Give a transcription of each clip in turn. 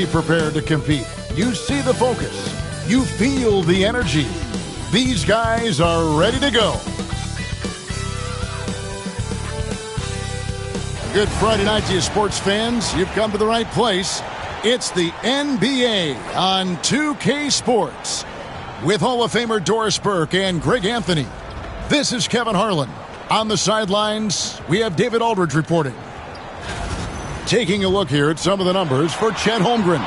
Prepared to compete. You see the focus. You feel the energy. These guys are ready to go. Good Friday night to you, sports fans. You've come to the right place. It's the NBA on 2K Sports with Hall of Famer Doris Burke and Greg Anthony. This is Kevin Harlan. On the sidelines, we have David Aldridge reporting. Taking a look here at some of the numbers for Chet Holmgren.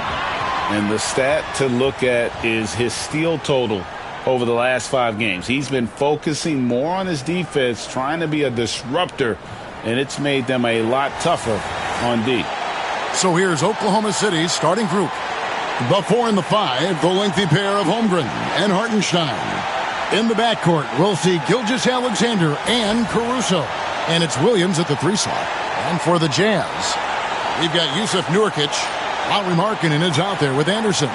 And the stat to look at is his steal total over the last 5 games. He's been focusing more on his defense, trying to be a disruptor, and it's made them a lot tougher on D. So here's Oklahoma City's starting group. The 4 and the 5, the lengthy pair of Holmgren and Hartenstein. In the backcourt, we'll see Gilgeous-Alexander and Caruso. And it's Williams at the 3 slot. And for the Jazz, we've got Yusuf Nurkic. Lauri Markkanen is out there with Anderson.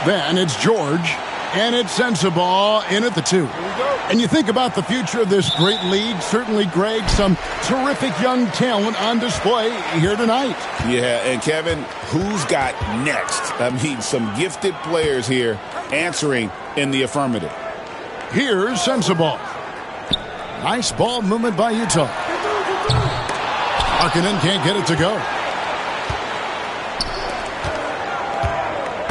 Then it's George. And it's Sensabaugh in at the 2. And you think about the future of this great league. Certainly, Greg, some terrific young talent on display here tonight. Yeah, and Kevin, who's got next? I mean, some gifted players here answering in the affirmative. Here's Sensabaugh. Nice ball movement by Utah. Markkanen can't get it to go.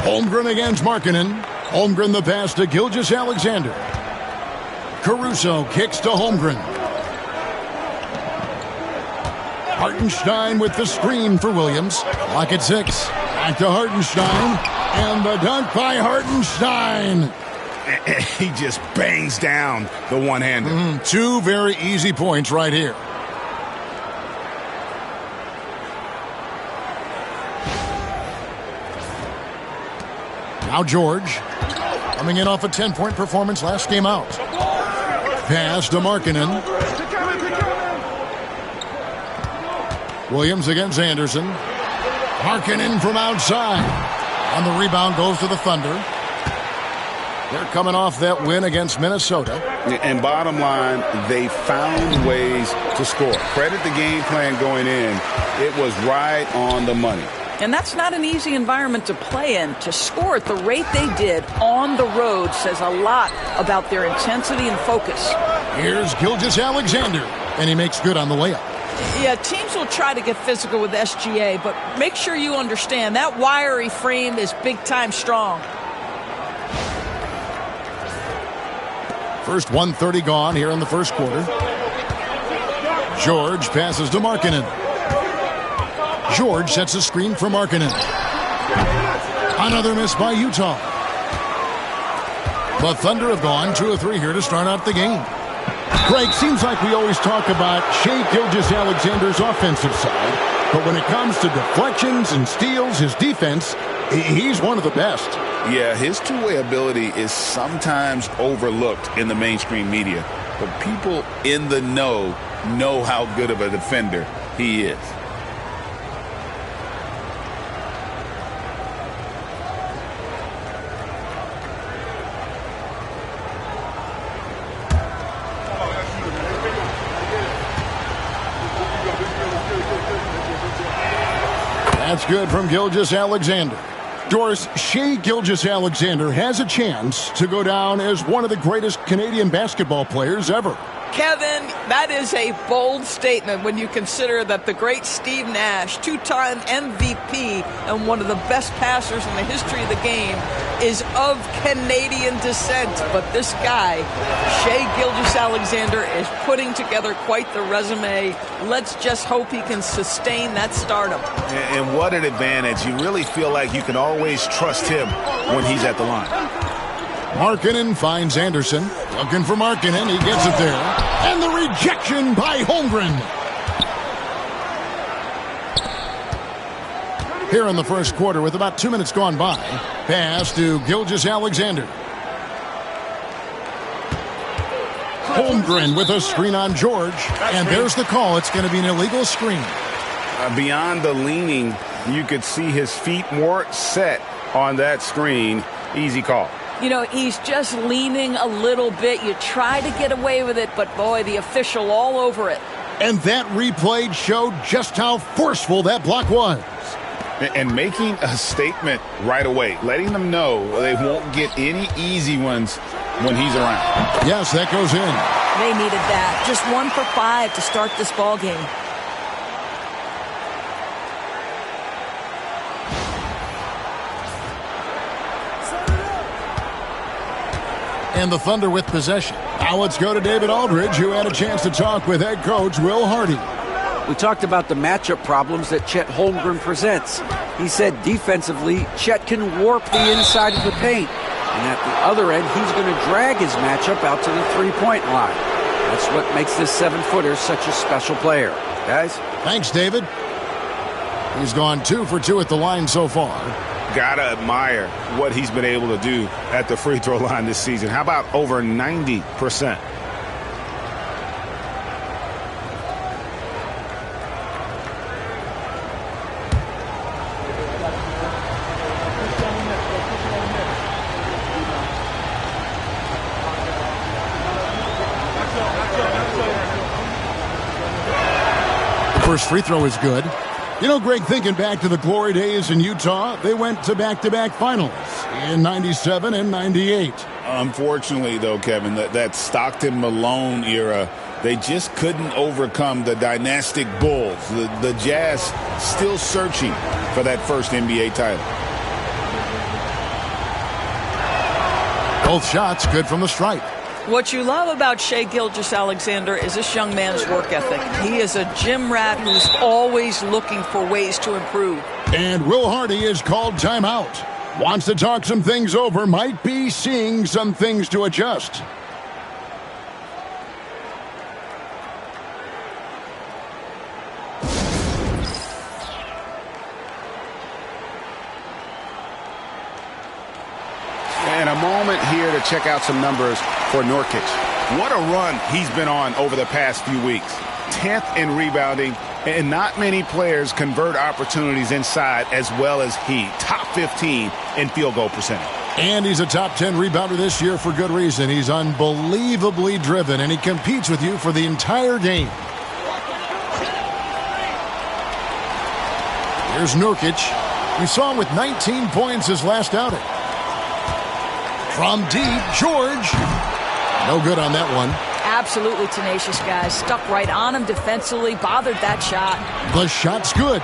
Holmgren against Markkanen. Holmgren the pass to Gilgeous-Alexander. Caruso kicks to Holmgren. Hartenstein with the screen for Williams. Clock at 6. Back to Hartenstein. And the dunk by Hartenstein. He just bangs down the one-hander. 2 very easy points right here. Now George, coming in off a 10-point performance last game out. Pass to Markkanen. Williams against Anderson. Markkanen from outside. On the rebound goes to the Thunder. They're coming off that win against Minnesota. And bottom line, they found ways to score. Credit the game plan going in. It was right on the money. And that's not an easy environment to play in. To score at the rate they did on the road says a lot about their intensity and focus. Here's Gilgeous-Alexander, and he makes good on the layup. Yeah, teams will try to get physical with SGA, but make sure you understand that wiry frame is big-time strong. First 1:30 gone here in the first quarter. George passes to Markkanen. George sets a screen for Markkanen. Another miss by Utah. The Thunder have gone 2 of 3 here to start out the game. Greg, seems like we always talk about Shai Gilgeous-Alexander's offensive side, but when it comes to deflections and steals, his defense, he's one of the best. Yeah, his two-way ability is sometimes overlooked in the mainstream media, but people in the know how good of a defender he is. That's good from Gilgeous-Alexander. Doris, Shai Gilgeous-Alexander has a chance to go down as one of the greatest Canadian basketball players ever. Kevin, that is a bold statement when you consider that the great Steve Nash, 2-time MVP and one of the best passers in the history of the game, is of Canadian descent. But this guy, Shai Gilgeous-Alexander, is putting together quite the resume. Let's just hope he can sustain that stardom. And what an advantage. You really feel like you can always trust him when he's at the line. Markkanen finds Anderson. Looking for Markkanen. He gets it there. And the rejection by Holmgren. Here in the first quarter with about 2 minutes gone by. Pass to Gilgeous-Alexander. Holmgren with a screen on George. And there's the call. It's going to be an illegal screen. Beyond the leaning, you could see his feet more set on that screen. Easy call. You know, he's just leaning a little bit. You try to get away with it, but boy, the official all over it. And that replay showed just how forceful that block was. And making a statement right away, letting them know they won't get any easy ones when he's around. Yes, that goes in. They needed that. Just 1 for 5 to start this ball game. And the Thunder with possession. Now let's go to David Aldridge, who had a chance to talk with head coach Will Hardy. We talked about the matchup problems that Chet Holmgren presents. He said defensively, Chet can warp the inside of the paint. And at the other end, he's going to drag his matchup out to the three-point line. That's what makes this 7-footer such a special player. Guys? Thanks, David. He's gone 2 for 2 at the line so far. Gotta admire what he's been able to do at the free throw line this season. How about over 90%? First free throw is good. You know, Greg, thinking back to the glory days in Utah, they went to back-to-back finals in 97 and 98. Unfortunately, though, Kevin, that Stockton-Malone era, they just couldn't overcome the dynastic Bulls. The Jazz still searching for that first NBA title. Both shots good from the stripe. What you love about Shai Gilgeous-Alexander is this young man's work ethic. He is a gym rat who's always looking for ways to improve. And Will Hardy is called timeout. Wants to talk some things over, might be seeing some things to adjust. And a moment here to check out some numbers for Nurkic. What a run he's been on over the past few weeks. 10th in rebounding, and not many players convert opportunities inside as well as he. Top 15 in field goal percentage. And he's a top 10 rebounder this year for good reason. He's unbelievably driven, and he competes with you for the entire game. Here's Nurkic. We saw him with 19 points his last outing. From deep, George. No good on that one. Absolutely tenacious, guys. Stuck right on him defensively, bothered that shot. The shot's good.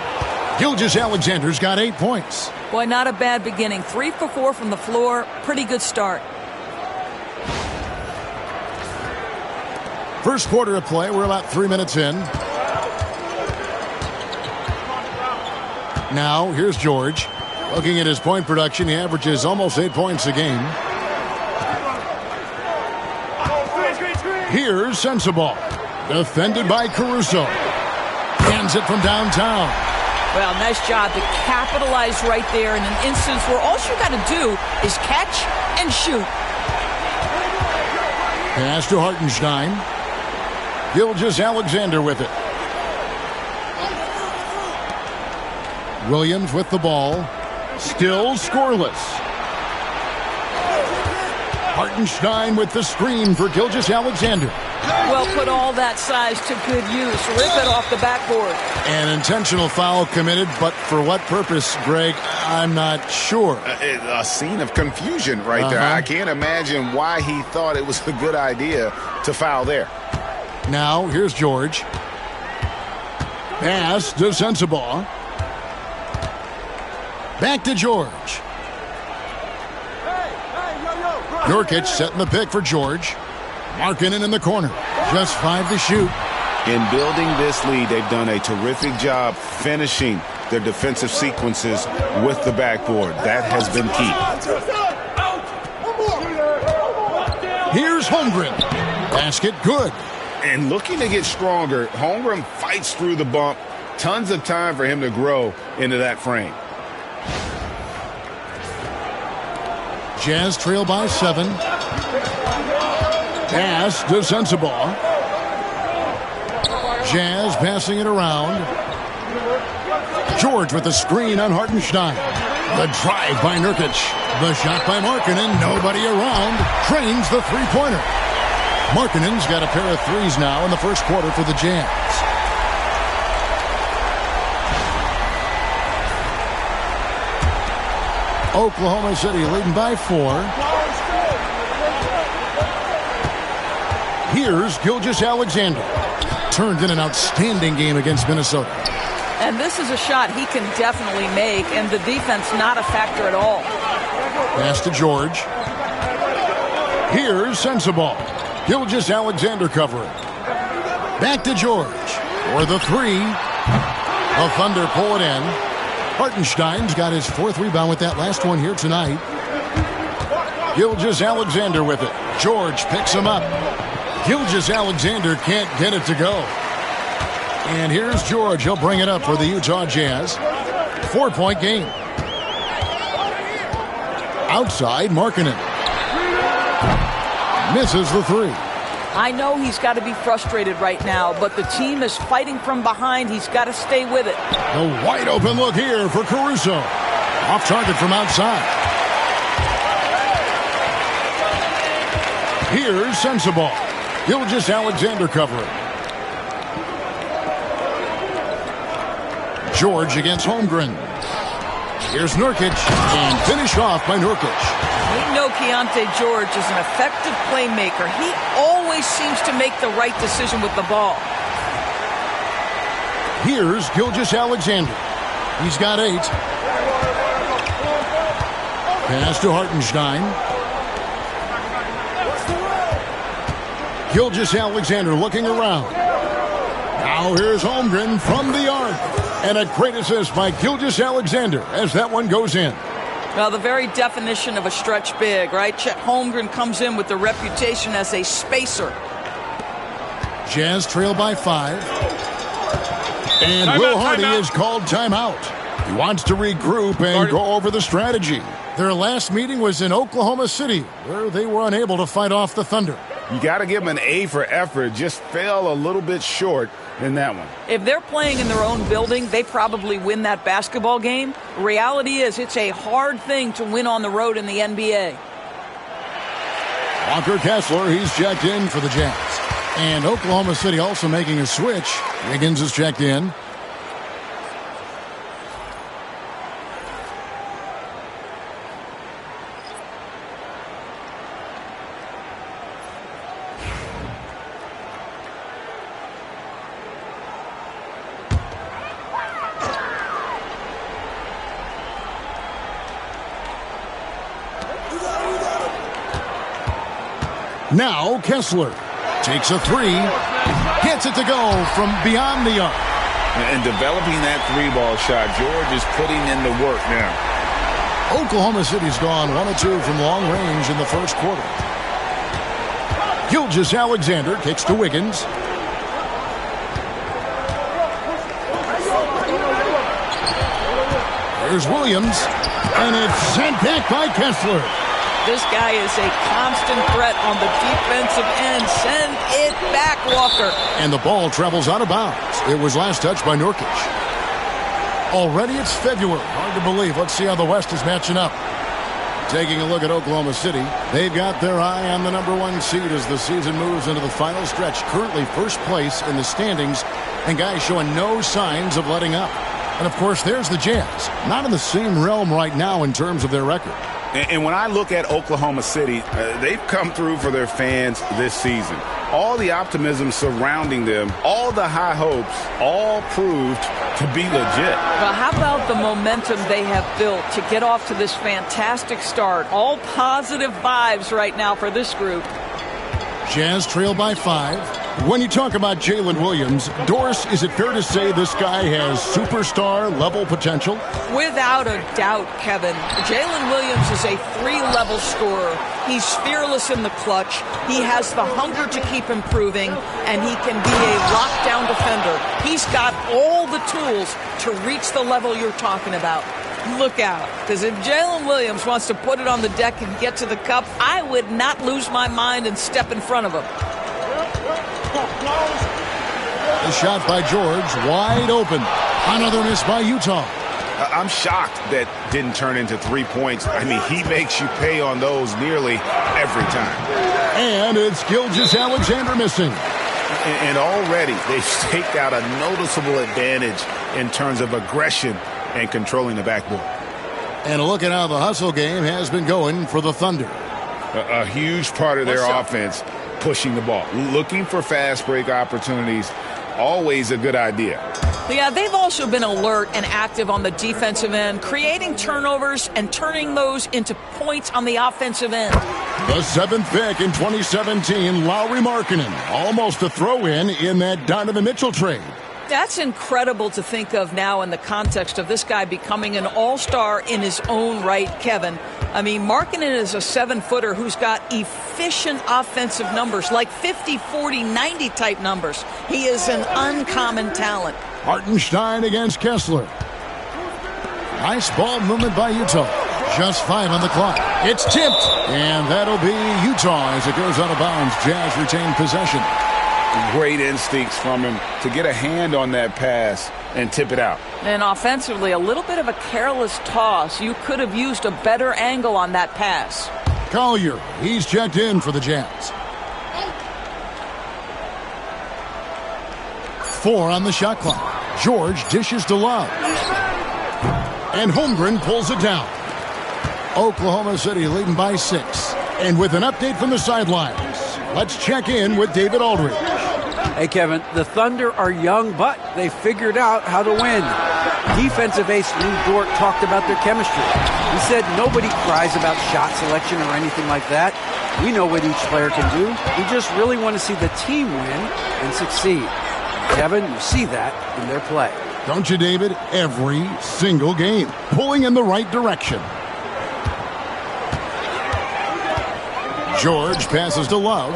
Gilgeous-Alexander's got 8 points. Boy, not a bad beginning. 3 for 4 from the floor. Pretty good start. First quarter of play. We're about 3 minutes in. Now, here's George. Looking at his point production, he averages almost 8 points a game. Here's Sensabaugh. Defended by Caruso. Hands it from downtown. Well, nice job to capitalize right there in an instance where all you got to do is catch and shoot. Pass to Hartenstein. Gilgeous-Alexander with it. Williams with the ball. Still scoreless. Hartenstein with the screen for Gilgeous-Alexander. Well, put all that size to good use. Rip it off the backboard. An intentional foul committed, but for what purpose, Greg? I'm not sure. A scene of confusion right there. I can't imagine why he thought it was a good idea to foul there. Now, here's George. Pass to Sensabaugh. Back to George. Nurkic setting the pick for George. Markkanen in the corner. Just 5 to shoot. In building this lead, they've done a terrific job finishing their defensive sequences with the backboard. That has been key. Here's Holmgren. Basket good. And looking to get stronger, Holmgren fights through the bump. Tons of time for him to grow into that frame. Jazz trail by 7. Pass to Sensabaugh. Jazz passing it around. George with the screen on Hartenstein. The drive by Nurkic. The shot by Markkanen. Nobody around. Trains the three-pointer. Markkanen's got a pair of threes now in the first quarter for the Jazz. Oklahoma City leading by 4. Here's Gilgeous-Alexander. Turned in an outstanding game against Minnesota. And this is a shot he can definitely make, and the defense not a factor at all. Pass to George. Here's Sensabaugh. Gilgeous-Alexander covering. Back to George for the 3. The Thunder pull it in. Hartenstein's got his 4th rebound with that last one here tonight. Gilgeous-Alexander with it. George picks him up. Gilgeous-Alexander can't get it to go. And here's George. He'll bring it up for the Utah Jazz. 4-point game. Outside, Markkanen. Misses the 3. I know he's got to be frustrated right now, but the team is fighting from behind. He's got to stay with it. A wide open look here for Caruso. Off target from outside. Here's Sensabaugh. Gilgeous-Alexander covering. George against Holmgren. Here's Nurkic, and finished off by Nurkic. We know Keontae George is an effective playmaker. He always seems to make the right decision with the ball. Here's Gilgeous-Alexander. He's got 8. Pass to Hartenstein. Gilgeous-Alexander looking around. Now here's Holmgren from the arc. And a great assist by Gilgeous-Alexander as that one goes in. Well, the very definition of a stretch big, right? Chet Holmgren comes in with the reputation as a spacer. Jazz trail by 5. And Will Hardy is called timeout. He wants to regroup and go over the strategy. Their last meeting was in Oklahoma City, where they were unable to fight off the Thunder. You got to give them an A for effort. Just fell a little bit short in that one. If they're playing in their own building, they probably win that basketball game. Reality is it's a hard thing to win on the road in the NBA. Walker Kessler, he's checked in for the Jazz. And Oklahoma City also making a switch. Wiggins is checked in. Now Kessler takes a 3, gets it to go from beyond the arc. And developing that 3-ball shot, George is putting in the work now. Oklahoma City's gone 1 of 2 from long range in the first quarter. Gilgeous-Alexander kicks to Wiggins. Here's Williams, and it's sent back by Kessler. This guy is a constant threat on the defensive end. Send it back, Walker. And the ball travels out of bounds. It was last touched by Nurkic. Already it's February. Hard to believe. Let's see how the West is matching up. Taking a look at Oklahoma City. They've got their eye on the #1 seed as the season moves into the final stretch. Currently first place in the standings. And guys showing no signs of letting up. And, of course, there's the Jazz. Not in the same realm right now in terms of their record. And when I look at Oklahoma City, they've come through for their fans this season. All the optimism surrounding them, all the high hopes, all proved to be legit. Well, how about the momentum they have built to get off to this fantastic start? All positive vibes right now for this group. Jazz trail by 5. When you talk about Jalen Williams, Doris, is it fair to say this guy has superstar-level potential? Without a doubt, Kevin. Jalen Williams is a 3-level scorer. He's fearless in the clutch. He has the hunger to keep improving, and he can be a lockdown defender. He's got all the tools to reach the level you're talking about. Look out, because if Jalen Williams wants to put it on the deck and get to the cup, I would not lose my mind and step in front of him. The shot by George, wide open. Another miss by Utah. I'm shocked that didn't turn into 3 points. I mean, he makes you pay on those nearly every time. And it's Gilgeous-Alexander missing. And already they've staked out a noticeable advantage in terms of aggression and controlling the backboard. And a look at how the hustle game has been going for the Thunder. A huge part of their offense, pushing the ball, looking for fast break opportunities. Always a good idea. Yeah, they've also been alert and active on the defensive end, creating turnovers and turning those into points on the offensive end. The 7th pick in 2017, Lauri Markkanen, almost a throw-in in that Donovan Mitchell trade. That's incredible to think of now in the context of this guy becoming an all-star in his own right, Kevin. I mean, Markkanen is a 7-footer who's got efficient offensive numbers, like 50, 40, 90 type numbers. He is an uncommon talent. Hartenstein against Kessler. Nice ball movement by Utah. Just 5 on the clock. It's tipped, and that'll be Utah as it goes out of bounds. Jazz retain possession. Great instincts from him to get a hand on that pass and tip it out. And offensively, a little bit of a careless toss. You could have used a better angle on that pass. Collier, he's checked in for the Jazz. 4 on the shot clock. George dishes to Love. And Holmgren pulls it down. Oklahoma City leading by 6. And with an update from the sidelines, let's check in with David Aldridge. Hey, Kevin, the Thunder are young, but they figured out how to win. Defensive ace Lou Dort talked about their chemistry. He said nobody cries about shot selection or anything like that. We know what each player can do. We just really want to see the team win and succeed. Kevin, you see that in their play. Don't you, David? Every single game, pulling in the right direction. George passes to Love.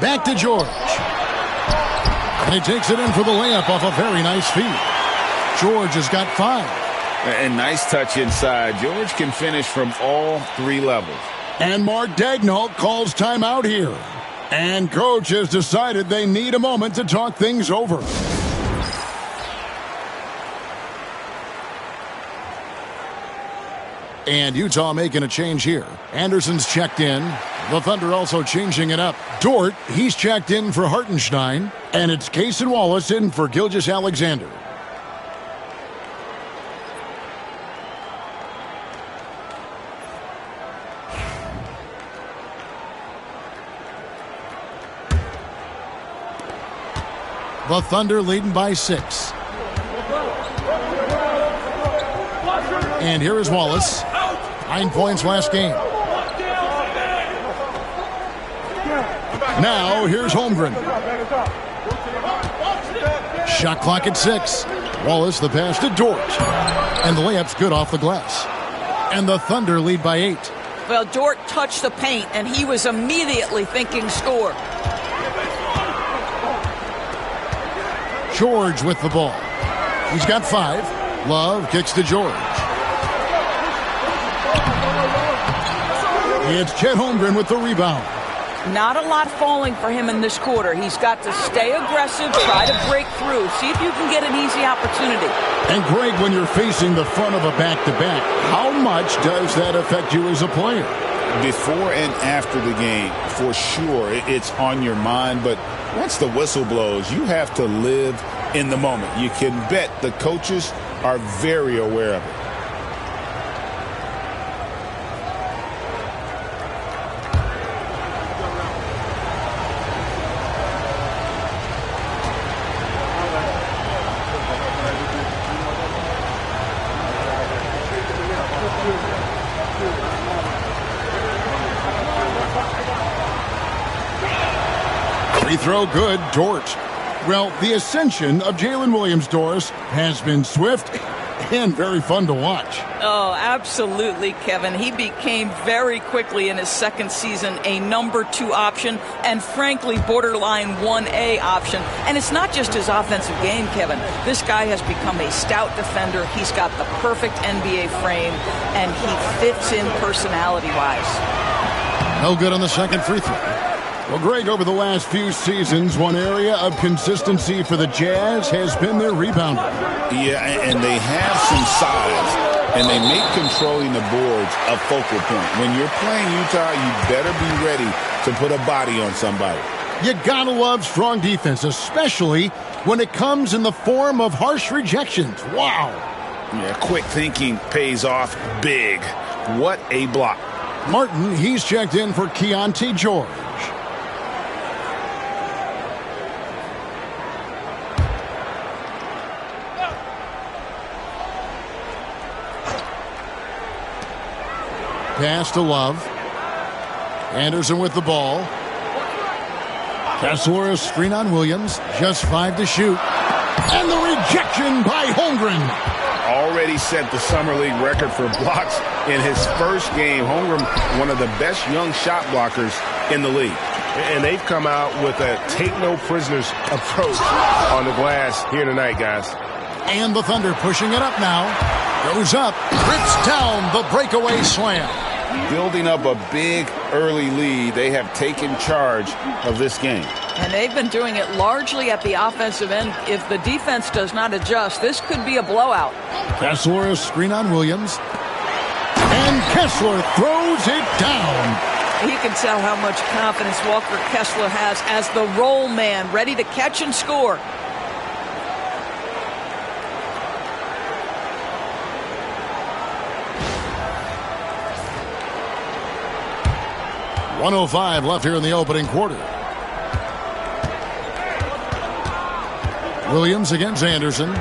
Back to George. And he takes it in for the layup off a very nice feed. George has got 5. And nice touch inside. George can finish from all 3 levels. And Mark Daigneault calls timeout here. And coach has decided they need a moment to talk things over. And Utah making a change here. Anderson's checked in. The Thunder also changing it up. Dort, he's checked in for Hartenstein. And it's Cason Wallace in for Gilgeous-Alexander. The Thunder leading by 6. And here is Wallace. 9 points last game. Now, here's Holmgren. Shot clock at 6. Wallace, the pass to Dort. And the layup's good off the glass. And the Thunder lead by 8. Well, Dort touched the paint, and he was immediately thinking score. George with the ball. He's got 5. Love kicks to George. It's Chet Holmgren with the rebound. Not a lot falling for him in this quarter. He's got to stay aggressive, try to break through, see if you can get an easy opportunity. And Greg, when you're facing the front of a back-to-back, how much does that affect you as a player? Before and after the game, for sure, it's on your mind. But once the whistle blows, you have to live in the moment. You can bet the coaches are very aware of it. Free throw good, Dort. Well, the ascension of Jalen Williams, Doris, has been swift and very fun to watch. Oh, absolutely, Kevin. He became very quickly in his second season a number 2 option and, frankly, borderline 1A option. And it's not just his offensive game, Kevin. This guy has become a stout defender. He's got the perfect NBA frame, and he fits in personality-wise. No good on the second free throw. Well, Greg, over the last few seasons, one area of consistency for the Jazz has been their rebounding. Yeah, and they have some size, and they make controlling the boards a focal point. When you're playing Utah, you better be ready to put a body on somebody. You gotta love strong defense, especially when it comes in the form of harsh rejections. Wow. Yeah, quick thinking pays off big. What a block. Martin, he's checked in for Keontae George. Pass to Love. Anderson with the ball. Kessler, a screen on Williams. Just 5 to shoot. And the rejection by Holmgren. Already set the Summer League record for blocks in his first game. Holmgren, one of the best young shot blockers in the league. And they've come out with a take-no-prisoners approach on the glass here tonight, guys. And the Thunder pushing it up now. Goes up, rips down the breakaway slam. Building up a big early lead, they have taken charge of this game. And they've been doing it largely at the offensive end. If the defense does not adjust, this could be a blowout. Kessler, a screen on Williams. And Kessler throws it down. You can tell how much confidence Walker Kessler has as the roll man, ready to catch and score. .105 left here in the opening quarter. Williams against Anderson.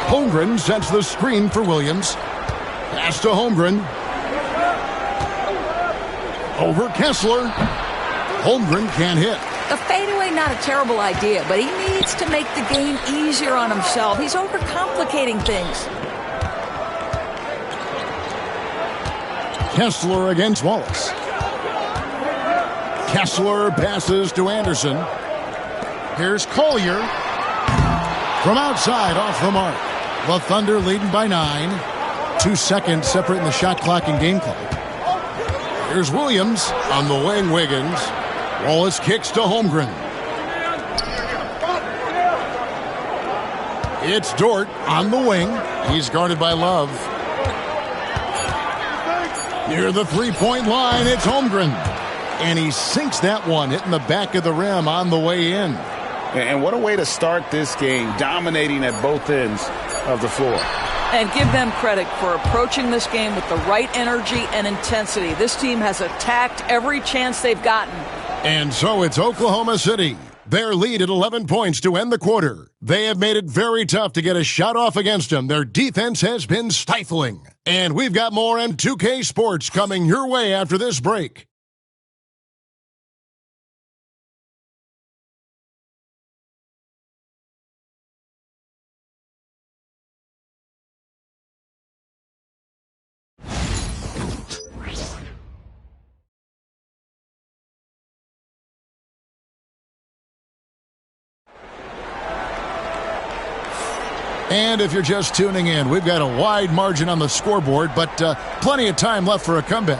Holmgren sets the screen for Williams. Pass to Holmgren. Over Kessler. Holmgren can't hit. A fadeaway, not a terrible idea, but he needs to make the game easier on himself. He's overcomplicating things. Kessler against Wallace. Kessler passes to Anderson. Here's Collier. From outside, off the mark. The Thunder leading by 9. 2 seconds separating the shot clock and game clock. Here's Williams on the wing. Wiggins. Wallace kicks to Holmgren. It's Dort on the wing. He's guarded by Love. Near the three-point line, it's Holmgren. And he sinks that one, hitting the back of the rim on the way in. And what a way to start this game, dominating at both ends of the floor. And give them credit for approaching this game with the right energy and intensity. This team has attacked every chance they've gotten. And so it's Oklahoma City. Their lead at 11 points to end the quarter. They have made it very tough to get a shot off against them. Their defense has been stifling. And we've got more M2K Sports coming your way after this break. And if you're just tuning in, we've got a wide margin on the scoreboard, but plenty of time left for a comeback.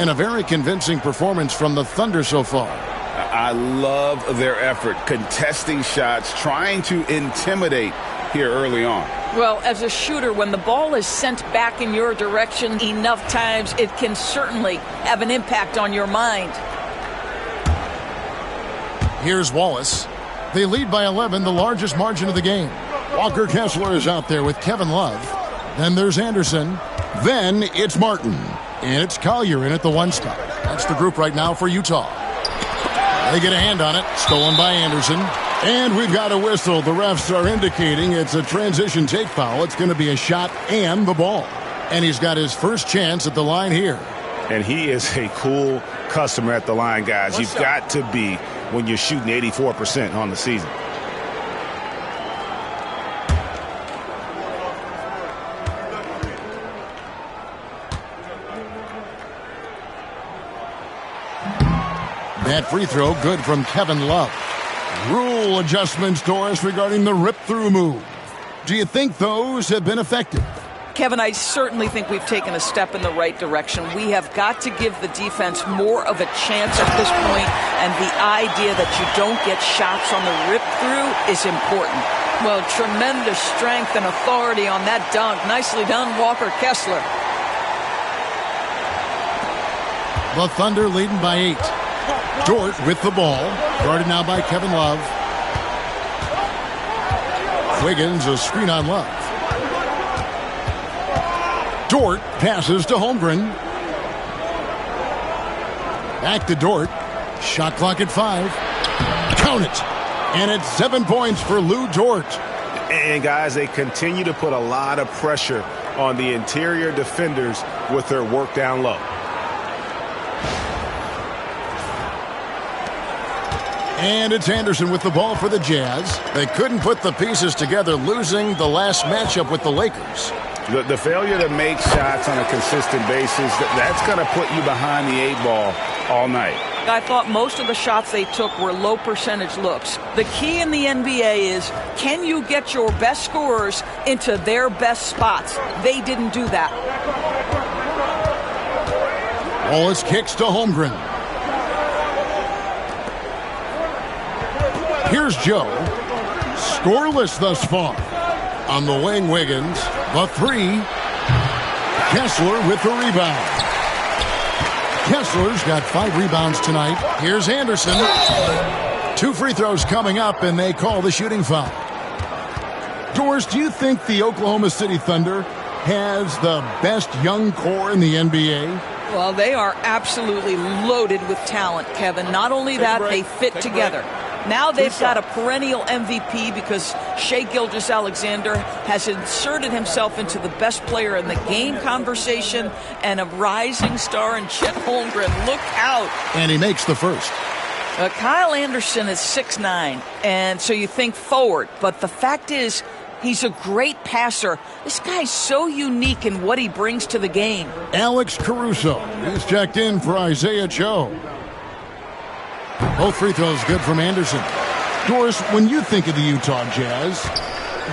And a very convincing performance from the Thunder so far. I love their effort, contesting shots, trying to intimidate here early on. Well, as a shooter, when the ball is sent back in your direction enough times, it can certainly have an impact on your mind. Here's Wallace. They lead by 11, the largest margin of the game. Walker Kessler is out there with Kevin Love. Then there's Anderson. Then it's Martin. And it's Collier in at the 1 spot. That's the group right now for Utah. They get a hand on it. Stolen by Anderson. And we've got a whistle. The refs are indicating it's a transition take foul. It's going to be a shot and the ball. And he's got his first chance at the line here. And he is a cool customer at the line, guys. You've got to be when you're shooting 84% on the season. That free throw good from Kevin Love. Rule adjustments, Doris, regarding the rip-through move. Do you think those have been effective? Kevin, I certainly think we've taken a step in the right direction. We have got to give the defense more of a chance at this point, and the idea that you don't get shots on the rip-through is important. Well, tremendous strength and authority on that dunk. Nicely done, Walker Kessler. The Thunder leading by 8. Dort with the ball, guarded now by Kevin Love. Wiggins, a screen on Love. Dort passes to Holmgren. Back to Dort. Shot clock at 5. Count it. And it's 7 points for Lou Dort. And, guys, they continue to put a lot of pressure on the interior defenders with their work down low. And it's Anderson with the ball for the Jazz. They couldn't put the pieces together, losing the last matchup with the Lakers. The failure to make shots on a consistent basis, that's going to put you behind the 8 ball all night. I thought most of the shots they took were low percentage looks. The key in the NBA is, can you get your best scorers into their best spots? They didn't do that. Wallace kicks to Holmgren. Here's Joe. Scoreless thus far. On the wing, Wiggins. The 3. Kessler with the rebound. Kessler's got 5 rebounds tonight. Here's Anderson. 2 free throws coming up, and they call the shooting foul. Doris, do you think the Oklahoma City Thunder has the best young core in the NBA? Well, they are absolutely loaded with talent, Kevin. Not only that, they fit together. Now they've got a perennial MVP because Shai Gilgeous-Alexander has inserted himself into the best player in the game conversation, and a rising star in Chet Holmgren. Look out. And he makes the first. Kyle Anderson is 6'9", and so you think forward. But the fact is, he's a great passer. This guy's so unique in what he brings to the game. Alex Caruso is checked in for Isaiah Joe. Both free throws good from Anderson. Doris, when you think of the Utah Jazz,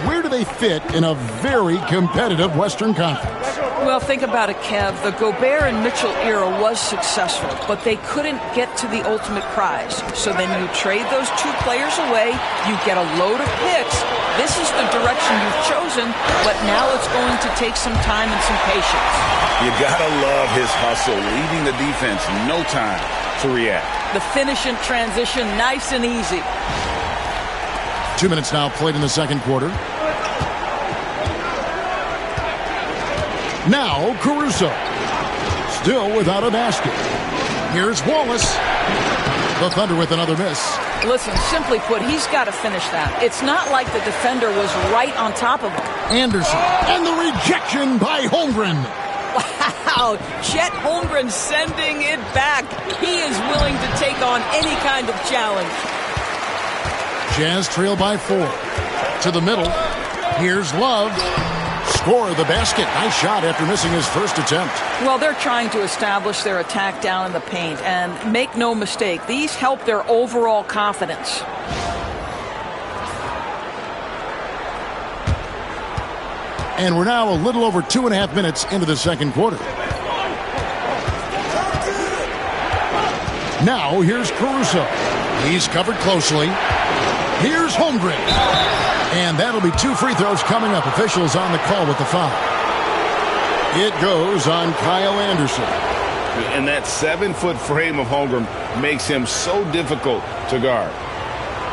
where do they fit in a very competitive Western Conference? Well, think about it, Kev. The Gobert and Mitchell era was successful, but they couldn't get to the ultimate prize. So then you trade those 2 players away, you get a load of picks. This is the direction you've chosen, but now it's going to take some time and some patience. You gotta love his hustle, leaving the defense no time to react. The finish in transition, nice and easy. 2 minutes now played in the second quarter. Now Caruso, still without a basket. Here's Wallace. The Thunder with another miss. Listen, simply put, he's got to finish that. It's not like the defender was right on top of him. Anderson, and the rejection by Holmgren. Wow, Chet Holmgren sending it back. He is willing to take on any kind of challenge. Jazz trail by 4. To the middle. Here's Love. Score the basket. Nice shot after missing his first attempt. Well, they're trying to establish their attack down in the paint. And make no mistake, these help their overall confidence. And we're now a little over 2.5 minutes into the second quarter. Now here's Caruso. He's covered closely. Here's Holmgren. And that'll be 2 free throws coming up. Officials on the call with the foul. It goes on Kyle Anderson. And that 7-foot frame of Holmgren makes him so difficult to guard.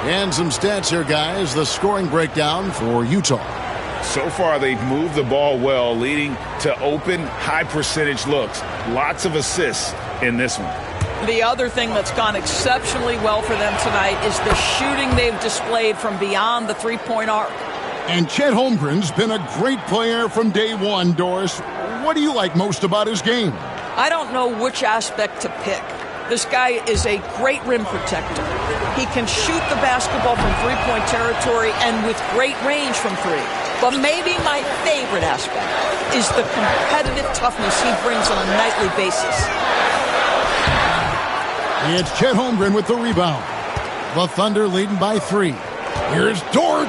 And some stats here, guys. The scoring breakdown for Utah. So far, they've moved the ball well, leading to open, high-percentage looks. Lots of assists in this one. The other thing that's gone exceptionally well for them tonight is the shooting they've displayed from beyond the three-point arc. And Chet Holmgren's been a great player from day one, Doris. What do you like most about his game? I don't know which aspect to pick. This guy is a great rim protector. He can shoot the basketball from three-point territory and with great range from 3. But maybe my favorite aspect is the competitive toughness he brings on a nightly basis. It's Chet Holmgren with the rebound. The Thunder leading by 3. Here's Dort.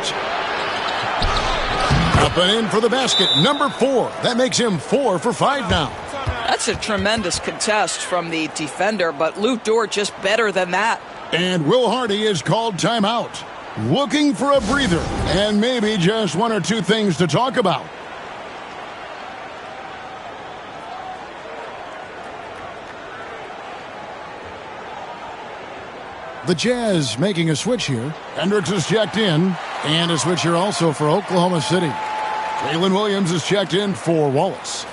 Up and in for the basket. Number 4. That makes him 4 for 5 now. That's a tremendous contest from the defender, but Lou Dort just better than that. And Will Hardy is called timeout. Looking for a breather and maybe just 1 or 2 things to talk about. The Jazz making a switch here. Hendricks is checked in. And a switch here also for Oklahoma City. Jalen Williams is checked in for Wallace.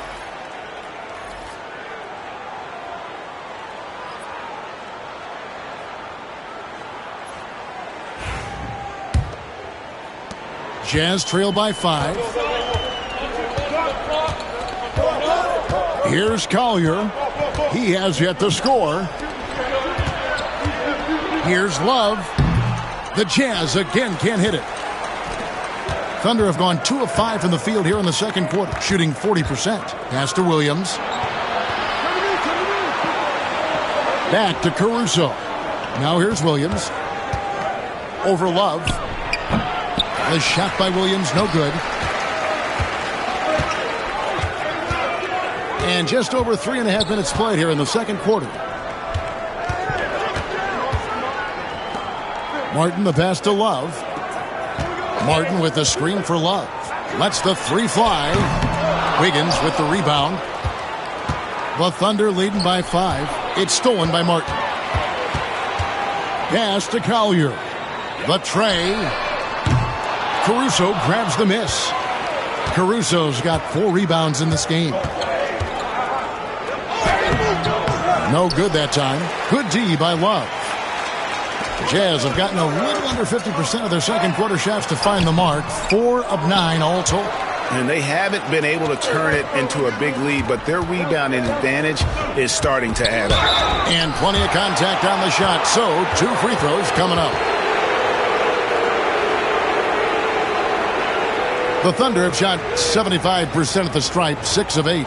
Jazz trail by 5. Here's Collier. He has yet to score. Here's Love. The Jazz again can't hit it. Thunder have gone 2 of 5 from the field here in the second quarter, shooting 40%. Pass to Williams. Back to Caruso. Now here's Williams. Over Love. The shot by Williams, no good. And just over 3.5 minutes played here in the second quarter. Martin the pass to Love. Martin with the screen for Love. Lets the 3 fly. Wiggins with the rebound. The Thunder leading by 5. It's stolen by Martin. Pass to Collier. The tray. Caruso grabs the miss. Caruso's got 4 rebounds in this game. No good that time. Good D by Love. The Jazz have gotten a little under 50% of their second quarter shots to find the mark. 4 of 9 all told. And they haven't been able to turn it into a big lead, but their rebounding advantage is starting to add up. And plenty of contact on the shot, so 2 free throws coming up. The Thunder have shot 75% at the stripe, 6 of 8.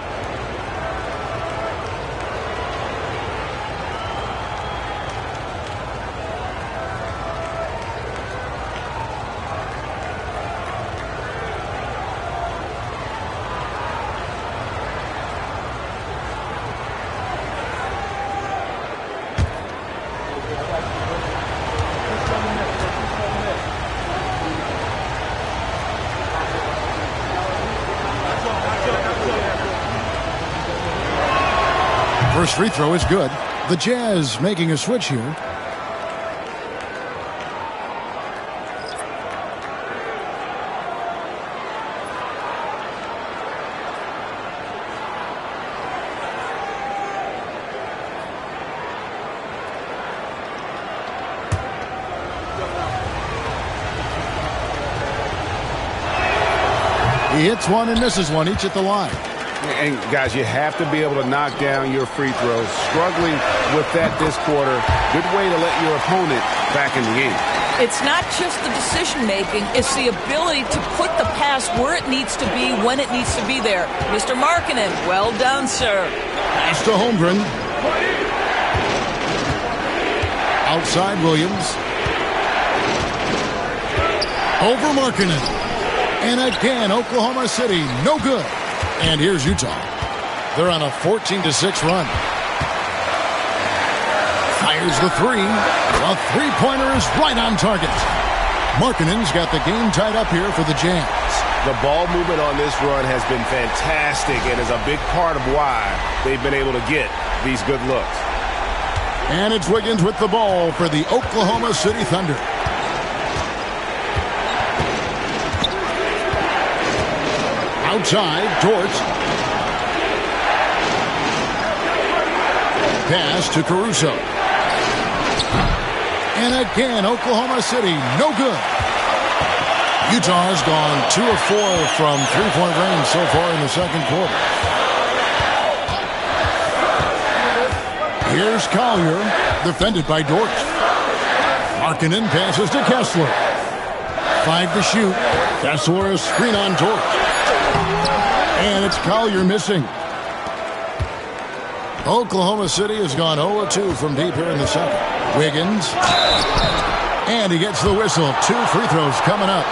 First free throw is good. The Jazz making a switch here. He hits one and misses one, each at the line. And, guys, you have to be able to knock down your free throws. Struggling with that this quarter. Good way to let your opponent back in the game. It's not just the decision-making. It's the ability to put the pass where it needs to be, when it needs to be there. Mr. Markkanen, well done, sir. Pass to Holmgren. Outside Williams. Over Markkanen. And again, Oklahoma City, no good. And here's Utah. They're on a 14-6 run. Fires the 3. A three-pointer is right on target. Markkanen's got the game tied up here for the Jazz. The ball movement on this run has been fantastic and is a big part of why they've been able to get these good looks. And it's Wiggins with the ball for the Oklahoma City Thunder. Outside, Dort. Pass to Caruso. And again, Oklahoma City, no good. Utah's gone 2 of 4 from three-point range so far in the second quarter. Here's Collier, defended by Dort. Markkanen passes to Kessler. 5 to shoot. Kessler, a screen on Dort. And it's Collier missing. Oklahoma City has gone 0-2 from deep here in the second. Wiggins. And he gets the whistle. 2 free throws coming up.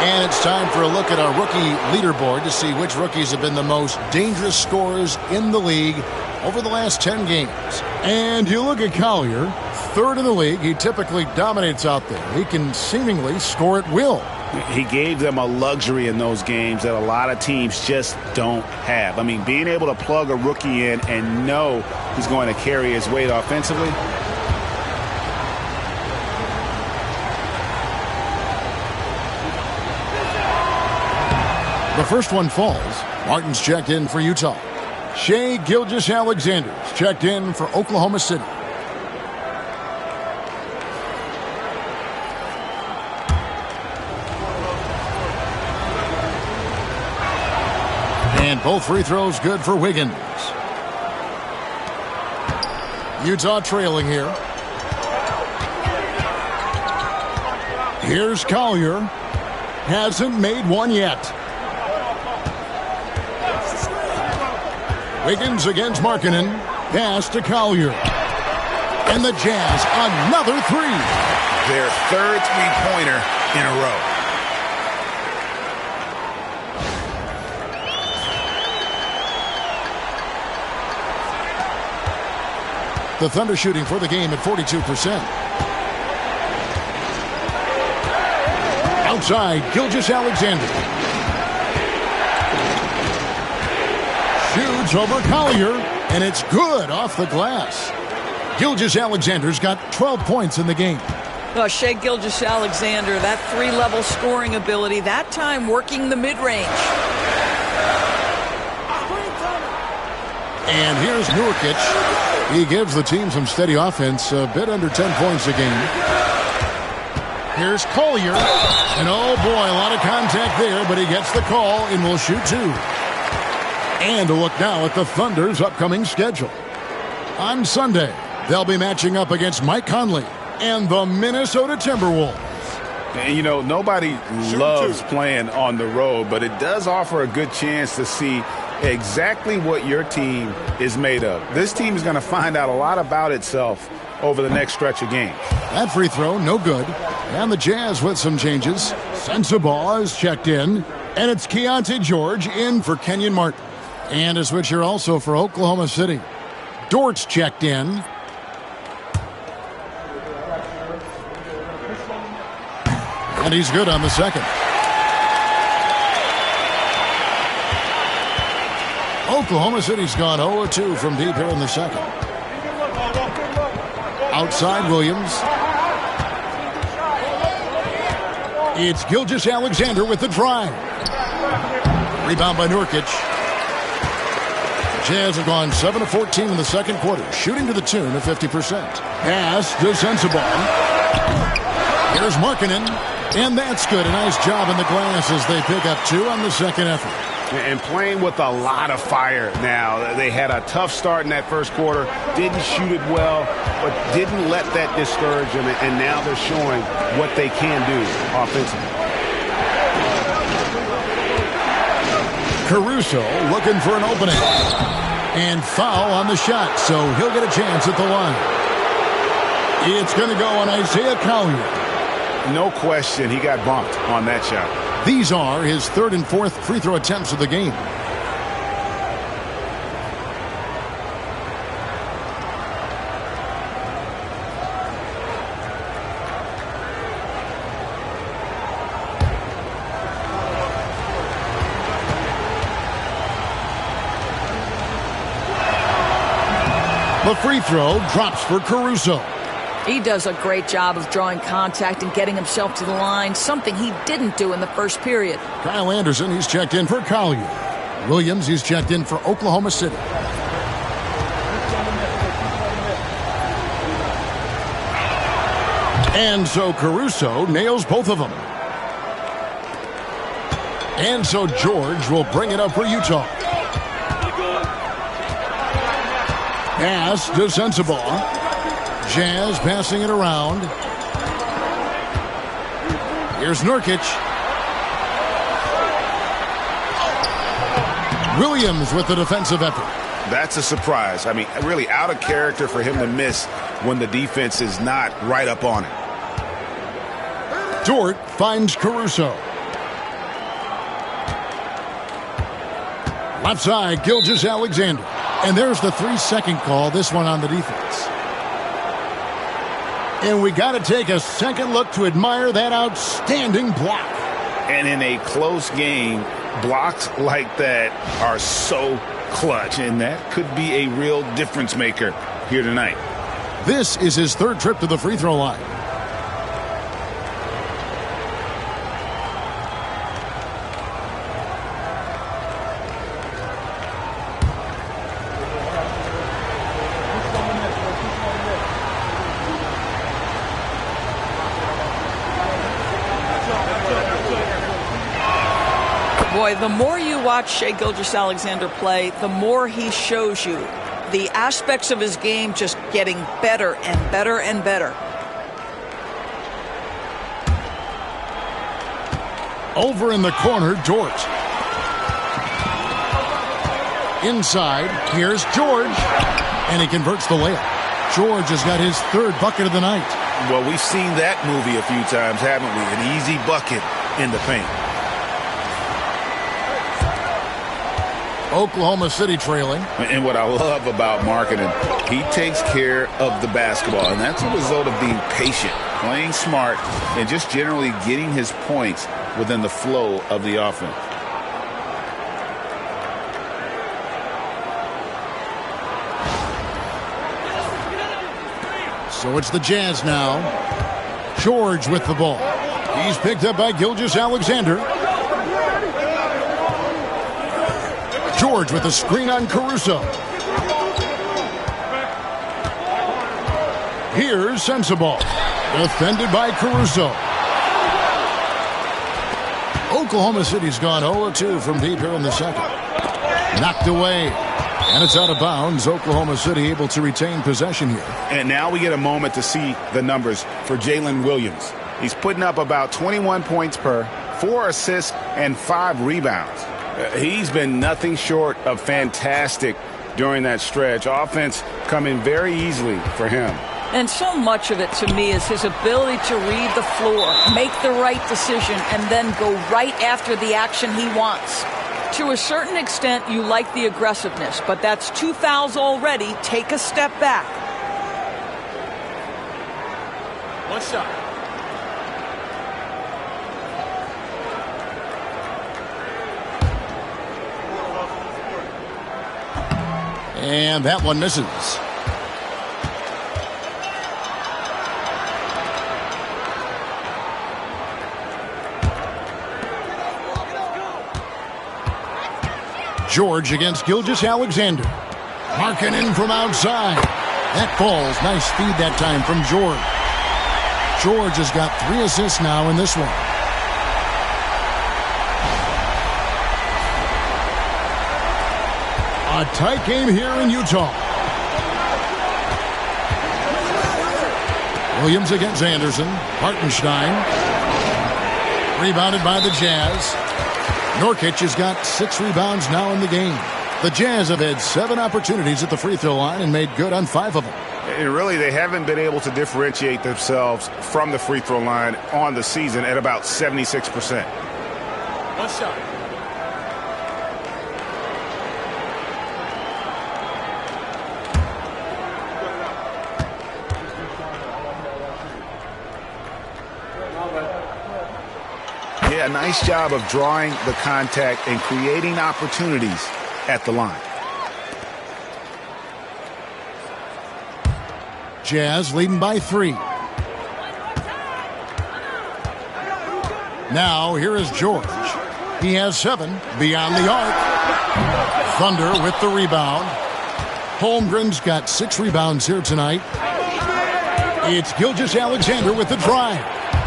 And it's time for a look at our rookie leaderboard to see which rookies have been the most dangerous scorers in the league over the last 10 games. And you look at Collier, 3rd in the league. He typically dominates out there. He can seemingly score at will. He gave them a luxury in those games that a lot of teams just don't have. I mean, being able to plug a rookie in and know he's going to carry his weight offensively. The first one falls. Martin's checked in for Utah. Shai Gilgeous-Alexander's checked in for Oklahoma City. And both free throws good for Wiggins. Utah trailing here. Here's Collier. Hasn't made one yet. Wiggins against Markkanen. Pass to Collier. And the Jazz, another three. Their third three-pointer in a row. The Thunder shooting for the game at 42%. Outside, Gilgeous-Alexander. Shoots over Collier, and it's good off the glass. Gilgeous-Alexander's got 12 points in the game. Well, Shai Gilgeous-Alexander, that three-level scoring ability, that time working the mid-range. And here's Nurkic. He gives the team some steady offense, a bit under 10 points a game. Here's Collier. And oh boy, a lot of contact there, but he gets the call and will shoot two. And a look now at the Thunder's upcoming schedule. On Sunday, they'll be matching up against Mike Conley and the Minnesota Timberwolves. And, you know, nobody loves playing on the road, but it does offer a good chance to see exactly what your team is made of. This team is going to find out a lot about itself over the next stretch of games. That free throw, no good. And the Jazz with some changes. Sensabaugh is checked in, and it's Keontae George in for Kenyon Martin. And a switcher also for Oklahoma City. Dort's checked in. And he's good on the second. Oklahoma City's gone 0-2 from deep here in the second. Outside Williams. It's Gilgeous-Alexander with the drive. Rebound by Nurkic. Jazz have gone 7-14 in the second quarter, shooting to the tune of 50%. Pass to Sensabaugh. Here's Markkanen, and that's good. A nice job in the glass as they pick up two on the second effort. And playing with a lot of fire now. They had a tough start in that first quarter, didn't shoot it well, but didn't let that discourage them, and now they're showing what they can do offensively. Caruso looking for an opening. And foul on the shot, so he'll get a chance at the line. It's going to go on Isaiah Collier. No question, he got bumped on that shot. These are his third and fourth free throw attempts of the game. The free throw drops for Caruso. He does a great job of drawing contact and getting himself to the line, something he didn't do in the first period. Kyle Anderson, he's checked in for Collier. Williams, he's checked in for Oklahoma City. And so Caruso nails both of them. And so George will bring it up for Utah. Pass to Sensabaugh. Jazz passing it around. Here's Nurkic. Williams with the defensive effort. That's a surprise. I mean, really out of character for him to miss when the defense is not right up on it. Dort finds Caruso. Left side, Gilgeous-Alexander. And there's the 3-second call, this one on the defense. And we got to take a second look to admire that outstanding block. And in a close game, blocks like that are so clutch, and that could be a real difference maker here tonight. This is his third trip to the free throw line. Boy, the more you watch Shai Gilgeous-Alexander play, the more he shows you the aspects of his game just getting better and better and better. Over in the corner, Dort. Inside, here's George. And he converts the layup. George has got his third bucket of the night. Well, we've seen that movie a few times, haven't we? An easy bucket in the paint. Oklahoma City trailing. And what I love about Markkanen, he takes care of the basketball, and that's a result of being patient, playing smart, and just generally getting his points within the flow of the offense. So it's the Jazz now. George with the ball. He's picked up by Gilgeous-Alexander. George with a screen on Caruso. Here's Sensabaugh. Defended by Caruso. Oklahoma City's gone 0-2 from deep here in the second. Knocked away. And it's out of bounds. Oklahoma City able to retain possession here. And now we get a moment to see the numbers for Jalen Williams. He's putting up about 21 points per, 4 assists, and 5 rebounds. He's been nothing short of fantastic during that stretch. Offense coming very easily for him. And so much of it, to me, is his ability to read the floor, make the right decision, and then go right after the action he wants. To a certain extent, you like the aggressiveness, but that's 2 fouls already. Take a step back. One shot. And that one misses. George against Gilgeous-Alexander. Markkanen from outside. That falls. Nice speed that time from George. George has got 3 assists now in this one. A tight game here in Utah. Williams against Anderson. Hartenstein. Rebounded by the Jazz. Nurkic has got 6 rebounds now in the game. The Jazz have had 7 opportunities at the free throw line and made good on 5 of them. And really, they haven't been able to differentiate themselves from the free throw line on the season at about 76%. One shot. Yeah, a nice job of drawing the contact and creating opportunities at the line. Jazz leading by 3. Now here is George. He has 7 beyond the arc. Thunder with the rebound. Holmgren's got 6 rebounds here tonight. It's Gilgeous-Alexander with the drive.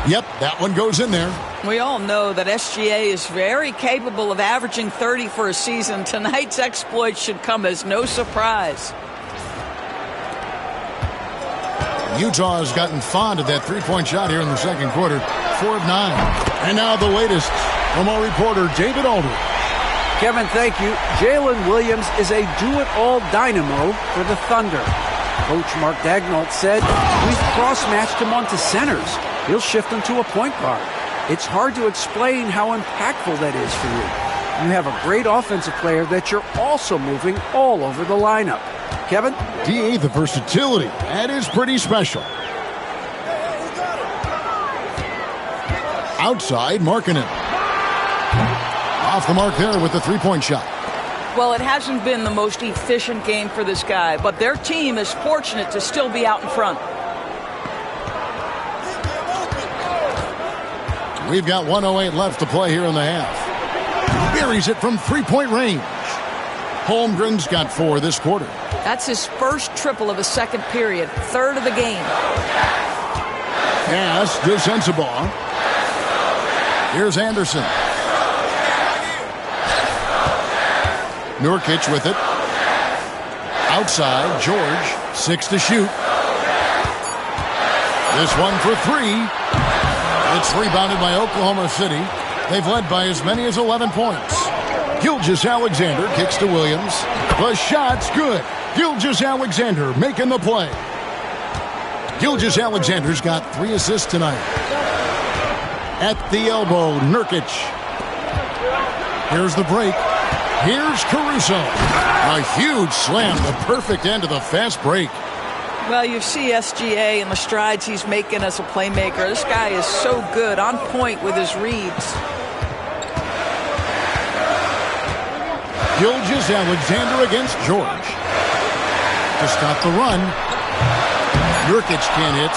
Yep, that one goes in there. We all know that SGA is very capable of averaging 30 for a season. Tonight's exploit should come as no surprise. Utah has gotten fond of that three-point shot here in the second quarter. 4 of 9. And now the latest from our reporter, David Aldridge. Kevin, thank you. Jalen Williams is a do-it-all dynamo for the Thunder. Coach Mark Daigneault said, we've cross-matched him onto centers. He'll shift him to a point guard. It's hard to explain how impactful that is for you. You have a great offensive player that you're also moving all over the lineup. Kevin? DA, the versatility. That is pretty special. Outside, Markkanen. Off the mark there with the three-point shot. Well, it hasn't been the most efficient game for this guy, but their team is fortunate to still be out in front. We've got 1:08 left to play here in the half. Buries it from three-point range. Holmgren's got 4 this quarter. That's his first triple of the second period, 3rd of the game. Pass to Sensabaugh. Here's Anderson. Nurkic with it. Outside, George, 6 to shoot. This one for 3. It's rebounded by Oklahoma City. They've led by as many as 11 points. Gilgeous-Alexander kicks to Williams. The shot's good. Gilgeous-Alexander making the play. Gilgeous-Alexander's got 3 assists tonight. At the elbow, Nurkic. Here's the break. Here's Caruso. A huge slam, the perfect end of the fast break. Well, you see SGA and the strides he's making as a playmaker. This guy is so good, on point with his reads. Gilgeous-Alexander against George. To stop the run. Nurkic can't hit.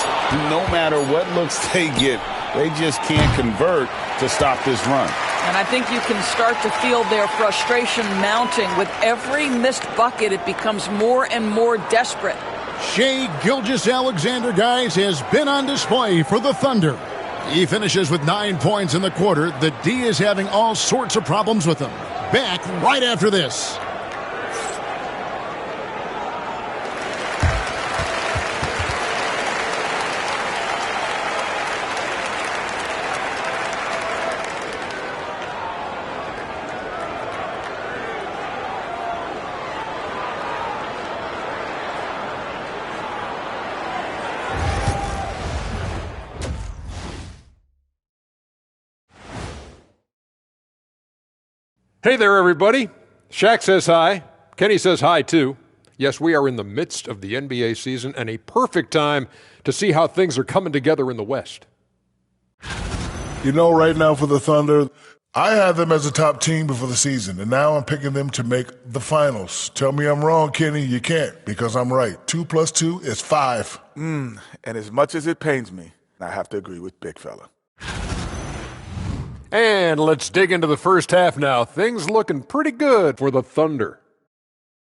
No matter what looks they get, they just can't convert to stop this run. And I think you can start to feel their frustration mounting. With every missed bucket, it becomes more and more desperate. Shai Gilgeous-Alexander, guys, has been on display for the Thunder. He finishes with 9 points in the quarter. The D is having all sorts of problems with him. Back right after this. Hey there, everybody. Shaq says hi. Kenny says hi, too. Yes, we are in the midst of the NBA season and a perfect time to see how things are coming together in the West. You know, right now for the Thunder, I had them as a top team before the season, and now I'm picking them to make the finals. Tell me I'm wrong, Kenny. You can't, because I'm right. 2 + 2 is 5. And as much as it pains me, I have to agree with Big Fella. And let's dig into the first half now. Things looking pretty good for the Thunder.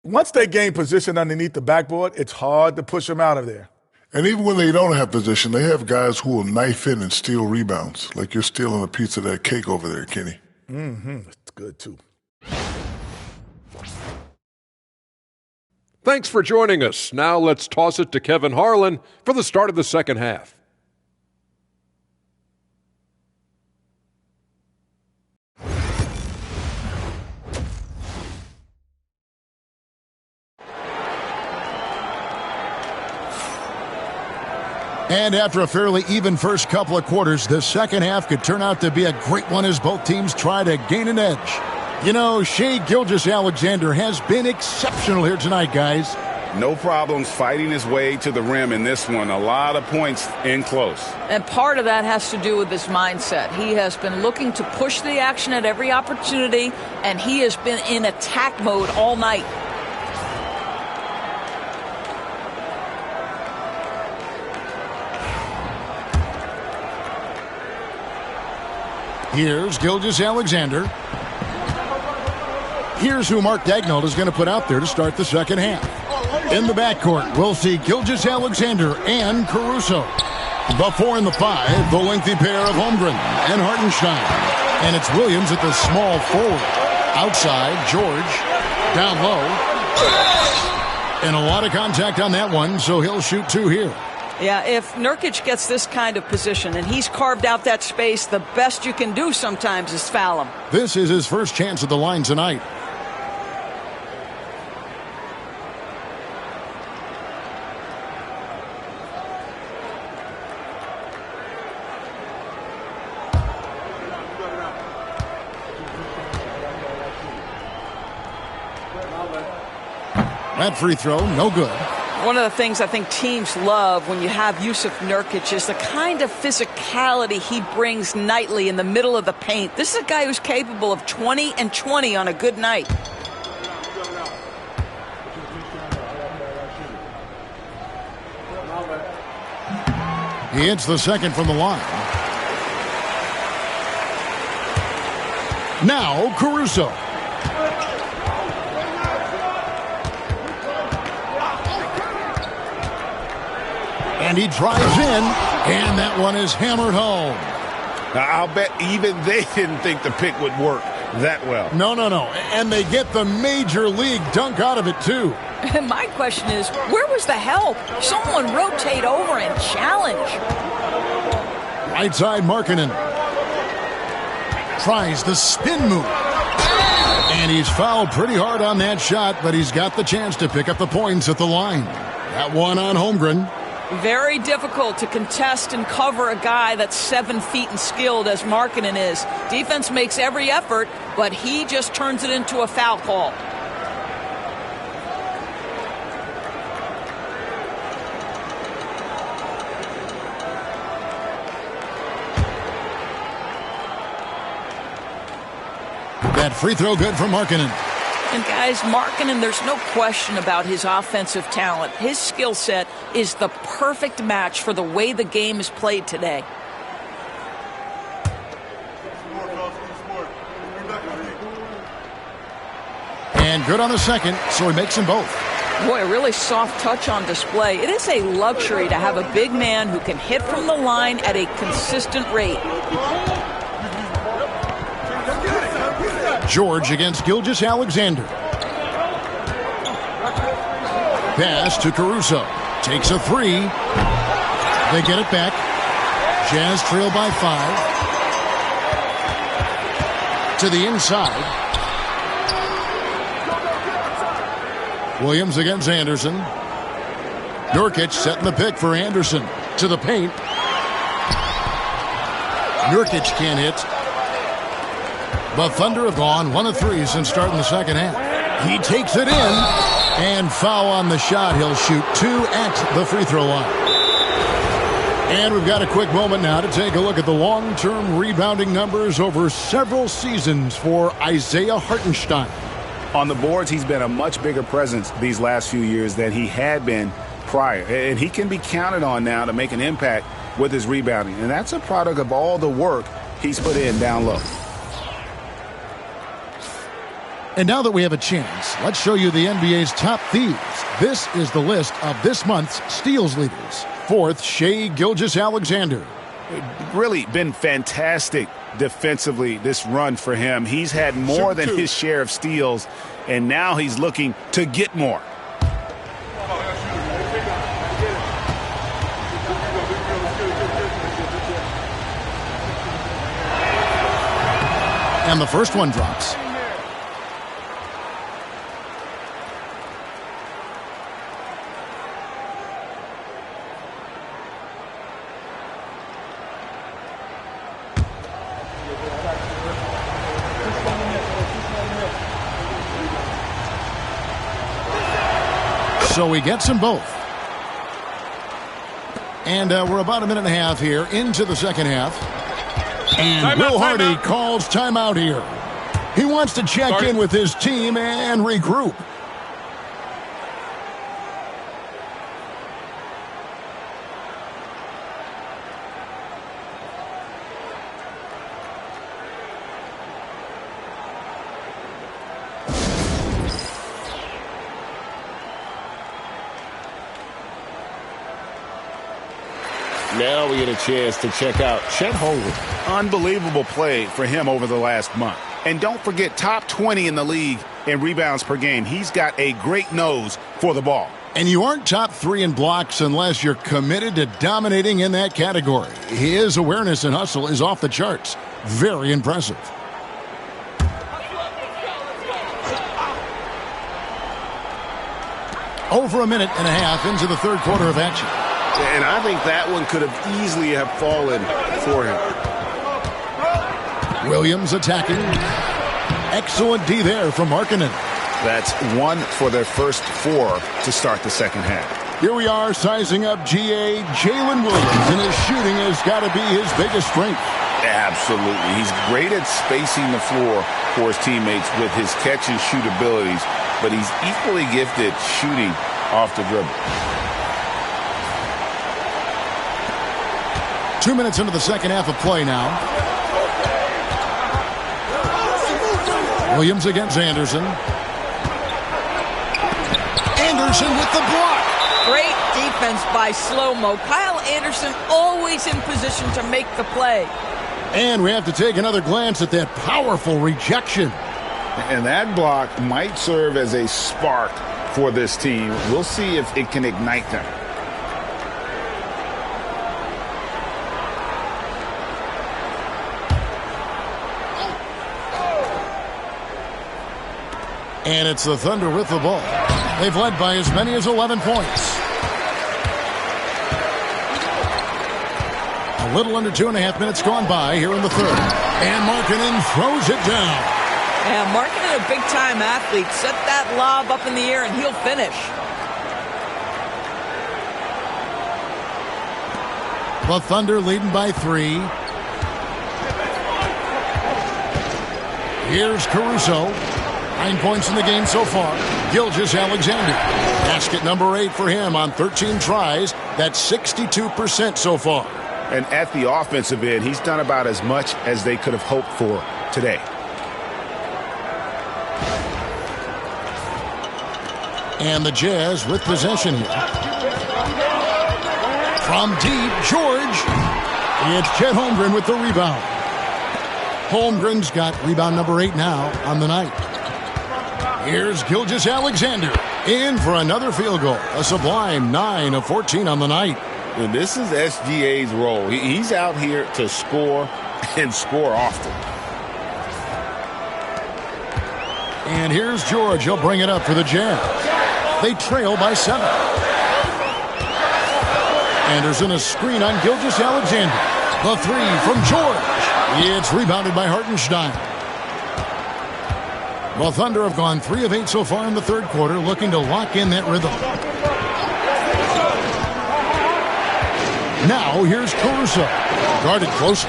Once they gain position underneath the backboard, it's hard to push them out of there. And even when they don't have position, they have guys who will knife in and steal rebounds, like you're stealing a piece of that cake over there, Kenny. It's good, too. Thanks for joining us. Now let's toss it to Kevin Harlan for the start of the second half. And after a fairly even first couple of quarters, the second half could turn out to be a great one as both teams try to gain an edge. You know, Shai Gilgeous-Alexander has been exceptional here tonight, guys. No problems fighting his way to the rim in this one. A lot of points in close. And part of that has to do with his mindset. He has been looking to push the action at every opportunity, and he has been in attack mode all night. Here's Gilgeous-Alexander. Here's who Mark Daigneault is going to put out there to start the second half. In the backcourt, we'll see Gilgeous-Alexander and Caruso. The 4 and the 5, the lengthy pair of Holmgren and Hartenstein. And it's Williams at the small forward. Outside, George. Down low. And a lot of contact on that one, so he'll shoot 2 here. Yeah, if Nurkic gets this kind of position and he's carved out that space, the best you can do sometimes is foul him. This is his first chance at the line tonight. That free throw, no good. One of the things I think teams love when you have Yusuf Nurkic is the kind of physicality he brings nightly in the middle of the paint. This is a guy who's capable of 20 and 20 on a good night. He hits the second from the line. Now Caruso. And he drives in, and that one is hammered home. Now, I'll bet even they didn't think the pick would work. that well. No. And they get the major league dunk out of it, too. And my question is, where was the help? Someone rotate over and challenge. Right side, Markkanen tries the spin move. And he's fouled pretty hard on that shot, but he's got the chance to pick up the points at the line. That one on Holmgren. Very difficult to contest and cover a guy that's 7 feet and skilled as Markkanen is. Defense makes every effort, but he just turns it into a foul call. That free throw good for Markkanen. And guys, Markkanen, there's no question about his offensive talent. His skill set is the perfect match for the way the game is played today. And good on the second, so he makes them both. Boy, a really soft touch on display. It is a luxury to have a big man who can hit from the line at a consistent rate. George against Gilgeous-Alexander. Pass to Caruso. Takes a three. They get it back. Jazz trail by 5. To the inside. Williams against Anderson. Nurkic setting the pick for Anderson. To the paint. Nurkic can't hit. The Thunder have gone 1 of 3 since starting the second half. He takes it in, and foul on the shot. He'll shoot 2 at the free throw line. And we've got a quick moment now to take a look at the long-term rebounding numbers over several seasons for Isaiah Hartenstein. On the boards, he's been a much bigger presence these last few years than he had been prior. And he can be counted on now to make an impact with his rebounding. And that's a product of all the work he's put in down low. And now that we have a chance, let's show you the NBA's top thieves. This is the list of this month's steals leaders. 4th, Shai Gilgeous-Alexander. Really been fantastic defensively this run for him. He's had more than his share of steals, and now he's looking to get more. And the first one drops. So he gets them both. And we're about a minute and a half here into the second half. And Will Hardy calls timeout here. He wants to check in with his team and regroup. Now we get a chance to check out Chet Holmgren. Unbelievable play for him over the last month. And don't forget, top 20 in the league in rebounds per game. He's got a great nose for the ball. And you aren't top 3 in blocks unless you're committed to dominating in that category. His awareness and hustle is off the charts. Very impressive. Over a minute and a half into the third quarter of action. And I think that one could have easily have fallen for him. Williams attacking. Excellent D there from Markkanen. That's 1 for their first 4 to start the second half. Here we are sizing up GA Jalen Williams, and his shooting has got to be his biggest strength. Absolutely. He's great at spacing the floor for his teammates with his catch and shoot abilities, but he's equally gifted shooting off the dribble. 2 minutes into the second half of play now. Williams against Anderson. Anderson with the block. Great defense by Slow-Mo. Kyle Anderson always in position to make the play. And we have to take another glance at that powerful rejection. And that block might serve as a spark for this team. We'll see if it can ignite them. And it's the Thunder with the ball. They've led by as many as 11 points. A little under 2.5 minutes gone by here in the third. And Markkanen throws it down. Yeah, Markkanen, a big-time athlete. Set that lob up in the air, and he'll finish. The Thunder leading by 3. Here's Caruso. 9 points in the game so far. Gilgeous-Alexander. Basket number 8 for him on 13 tries. That's 62% so far. And at the offensive end, he's done about as much as they could have hoped for today. And the Jazz with possession here. From deep, George. It's Chet Holmgren with the rebound. Holmgren's got rebound number 8 now on the night. Here's Gilgeous-Alexander in for another field goal. A sublime 9 of 14 on the night. And this is SGA's role. He's out here to score and score often. And here's George. He'll bring it up for the Jazz. They trail by 7. Anderson a screen on Gilgeous-Alexander. The 3 from George. It's rebounded by Hartenstein. The Thunder have gone 3 of 8 so far in the third quarter, looking to lock in that rhythm. Now here's Caruso. Guarded closer.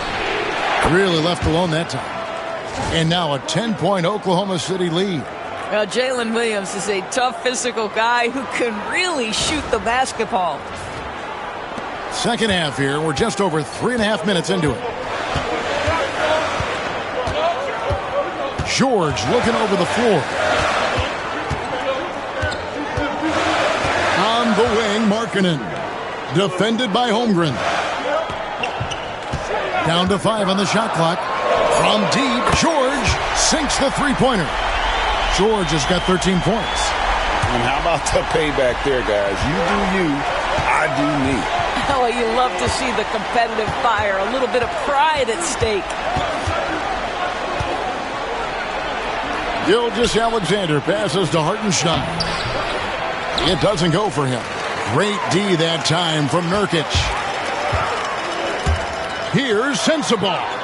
Really left alone that time. And now a 10-point Oklahoma City lead. Jalen Williams is a tough physical guy who can really shoot the basketball. Second half here. We're just over 3.5 minutes into it. George looking over the floor. On the wing, Markkanen. Defended by Holmgren. Down to 5 on the shot clock. From deep, George sinks the three-pointer. George has got 13 points. And how about the payback there, guys? You do you, I do me. Oh, you love to see the competitive fire. A little bit of pride at stake. Gilgeous-Alexander passes to Hartenstein. It doesn't go for him. Great D that time from Nurkic. Here's Sensabaugh.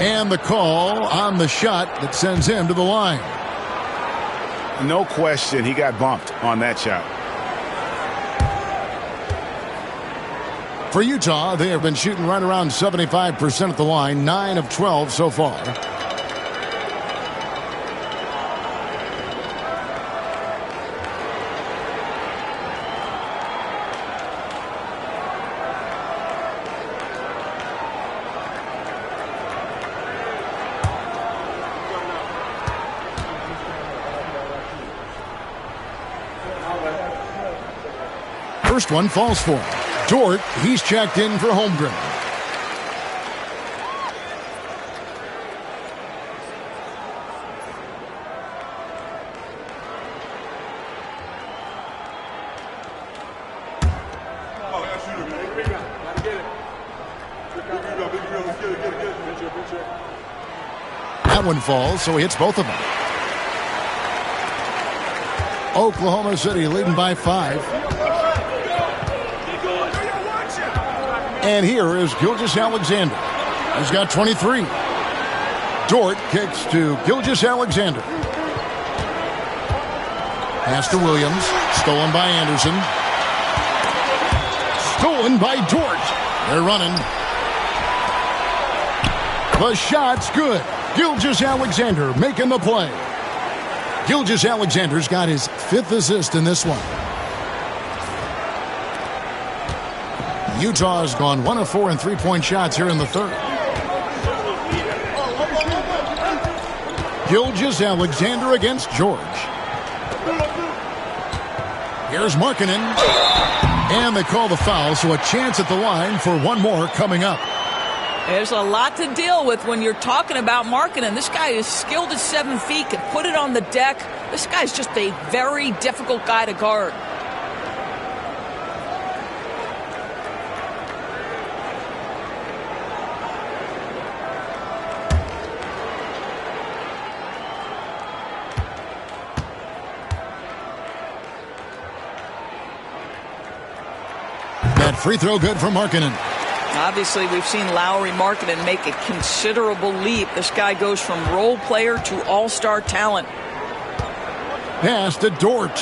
And the call on the shot that sends him to the line. No question, he got bumped on that shot. For Utah, they have been shooting right around 75% at the line, 9 of 12 so far. First one falls for him. Dort, he's checked in for Holmgren. That one falls, so he hits both of them. Oklahoma City leading by 5. And here is Gilgeous-Alexander. He's got 23. Dort kicks to Gilgeous-Alexander. Pass to Williams. Stolen by Anderson. Stolen by Dort. They're running. The shot's good. Gilgeous-Alexander making the play. Gilgeous-Alexander's got his 5th assist in this one. Utah has gone 1 of 4 in three-point shots here in the third. Gilgeous-Alexander against George. Here's Markkanen. And they call the foul, so a chance at the line for one more coming up. There's a lot to deal with when you're talking about Markkanen. This guy is skilled at 7 feet, can put it on the deck. This guy's just a very difficult guy to guard. That free throw good for Markkanen. Obviously, we've seen Lauri Markkanen make a considerable leap. This guy goes from role player to all-star talent. Pass to Dort.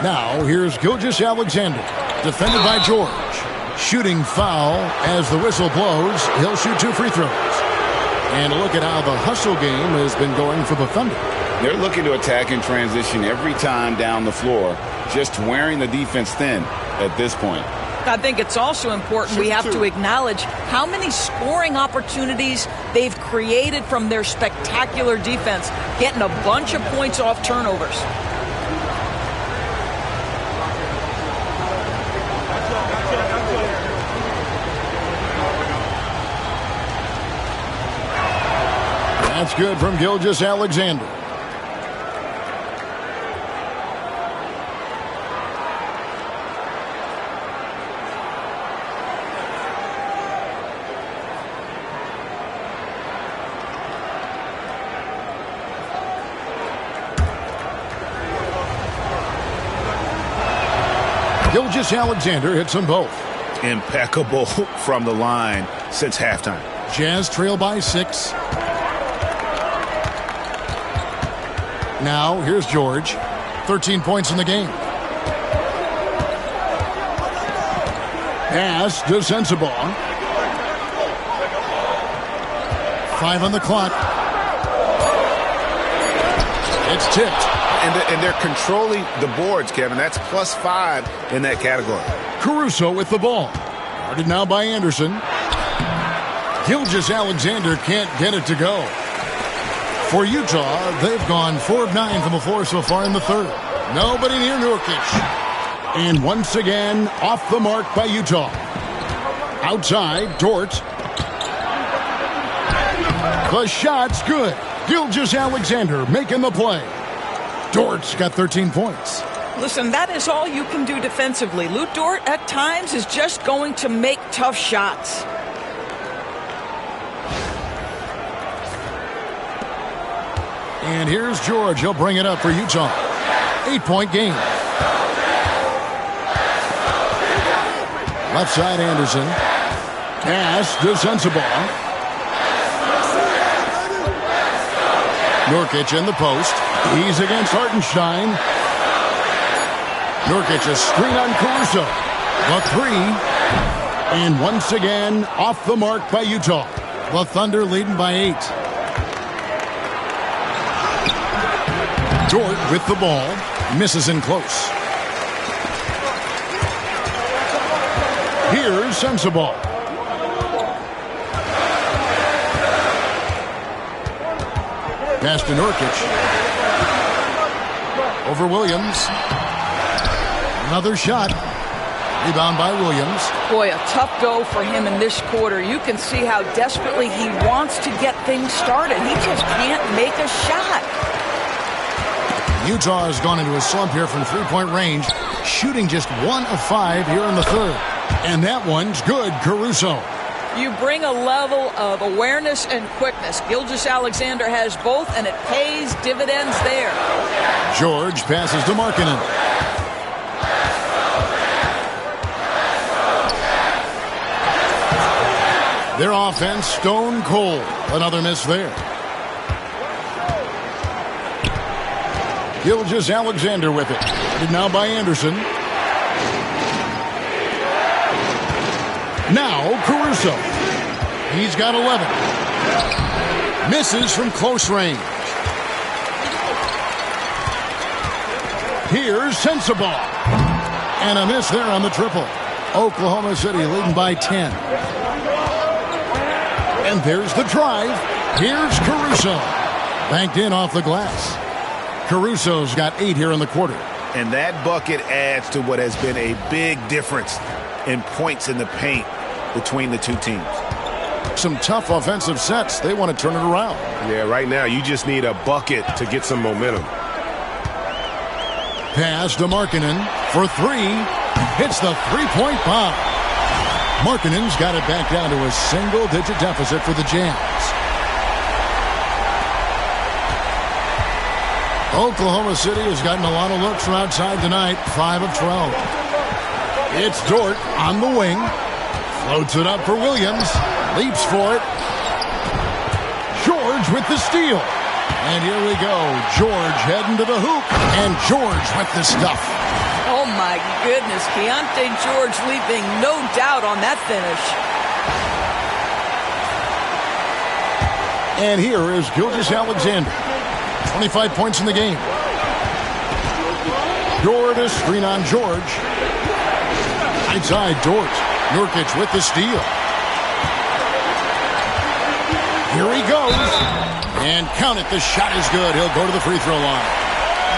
Now, here's Gilgeous-Alexander. Defended by George. Shooting foul as the whistle blows. He'll shoot 2 free throws. And look at how the hustle game has been going for the Thunder. They're looking to attack in transition every time down the floor, just wearing the defense thin at this point. I think it's also important we have to acknowledge how many scoring opportunities they've created from their spectacular defense, getting a bunch of points off turnovers. That's good from Gilgeous-Alexander. Gilgeous-Alexander hits them both. Impeccable from the line since halftime. Jazz trail by 6. Now, here's George. 13 points in the game. Pass to Sensabaugh. 5 on the clock. It's tipped. And they're controlling the boards, Kevin. That's +5 in that category. Caruso with the ball. Guarded now by Anderson. Gilgeous-Alexander can't get it to go. For Utah, they've gone 4 of 9 from the floor so far in the third. Nobody near Nurkic. And once again, off the mark by Utah. Outside, Dort. The shot's good. Gilgeous-Alexander making the play. Dort's got 13 points. Listen, that is all you can do defensively. Lou Dort, at times, is just going to make tough shots. And here's George. He'll bring it up for Utah. 8-point game. Left side, Anderson. Pass to Sensabaugh. Nurkic in the post. He's against Hartenstein. Nurkic a screen on Caruso. The 3. And once again, off the mark by Utah. The Thunder leading by 8. Dort with the ball. Misses in close. Here's Sensabaugh. Pass to Nurkic. Over Williams. Another shot. Rebound by Williams. Boy, a tough go for him in this quarter. You can see how desperately he wants to get things started. He just can't make a shot. Utah has gone into a slump here from three-point range, shooting just 1 of 5 here in the third. And that one's good, Caruso. You bring a level of awareness and quickness. Gilgeous-Alexander has both, and it pays dividends there. George passes to Markkanen. Their offense stone cold. Another miss there. Gilgeous-Alexander with it. And now by Anderson. Now Caruso. He's got 11. Misses from close range. Here's Sensabaugh. And a miss there on the triple. Oklahoma City leading by 10. And there's the drive. Here's Caruso. Banked in off the glass. Caruso's got 8 here in the quarter. And that bucket adds to what has been a big difference in points in the paint between the two teams. Some tough offensive sets. They want to turn it around. Yeah, right now you just need a bucket to get some momentum. Pass to Markkanen for three. Hits the three-point bomb. Markkanen's got it back down to a single-digit deficit for the Jazz. Oklahoma City has gotten a lot of looks from outside tonight, 5 of 12. It's Dort on the wing. Floats it up for Williams. Leaps for it. George with the steal. And here we go. George heading to the hoop. And George with the stuff. Oh, my goodness. Keontae George leaping, no doubt on that finish. And here is Gilgeous-Alexander. 25 points in the game. Dort a screen on George. Right side, Dort. Nurkic with the steal. Here he goes. And count it, the shot is good. He'll go to the free throw line.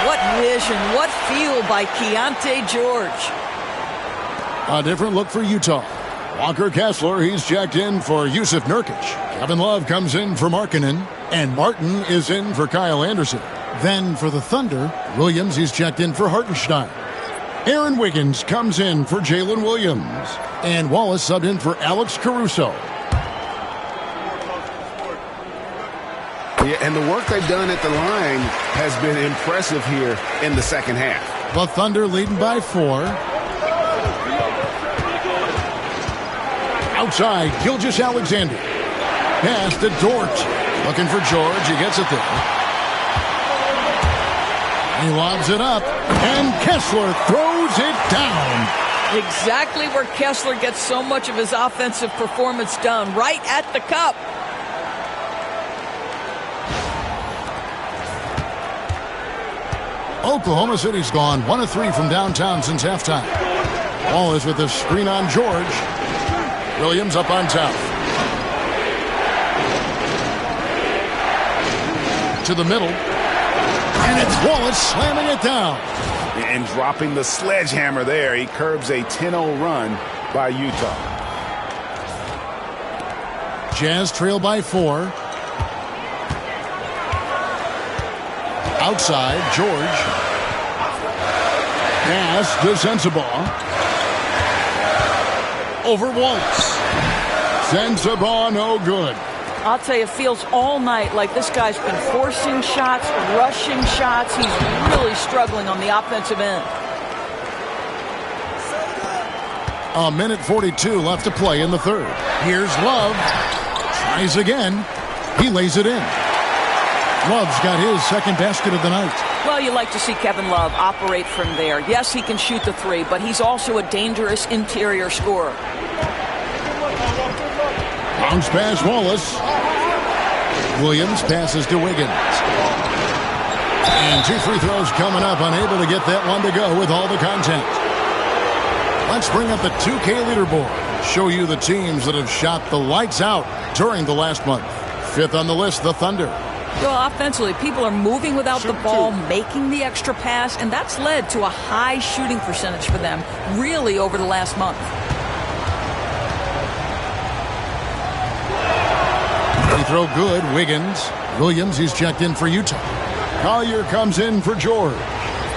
What vision, what feel by Keontae George. A different look for Utah. Walker Kessler, he's checked in for Yusuf Nurkic. Kevin Love comes in for Markkanen. And Martin is in for Kyle Anderson. Then for the Thunder, Williams, he's checked in for Hartenstein. Aaron Wiggins comes in for Jalen Williams. And Wallace subbed in for Alex Caruso. Yeah, and the work they've done at the line has been impressive here in the second half. The Thunder leading by 4. Outside, Gilgeous-Alexander. Pass to Dort. Looking for George. He gets it there. He lobs it up. And Kessler throws it down. Exactly where Kessler gets so much of his offensive performance done. Right at the cup. Oklahoma City's gone 1 of 3 from downtown since halftime. Wallace with the screen on George. Williams up on top. To the middle. And it's Wallace slamming it down. And dropping the sledgehammer there. He curbs a 10-0 run by Utah. Jazz trail by 4. Outside, George. Pass to Sensabaugh. Over Wallace. Sensabaugh, no good. I'll tell you, it feels all night like this guy's been forcing shots, rushing shots. He's really struggling on the offensive end. A minute 42 left to play in the third. Here's Love. Tries again. He lays it in. Love's got his second basket of the night. Well, you like to see Kevin Love operate from there. Yes, he can shoot the three, but he's also a dangerous interior scorer. Bounce pass Wallace. Williams passes to Wiggins. And 2 free throws coming up, unable to get that one to go with all the contact. Let's bring up the 2K leaderboard. Show you the teams that have shot the lights out during the last month. 5th on the list, the Thunder. Well, offensively, people are moving without the ball, making the extra pass, and that's led to a high shooting percentage for them, really, over the last month. Free throw good, Wiggins. Williams, he's checked in for Utah. Collier comes in for George.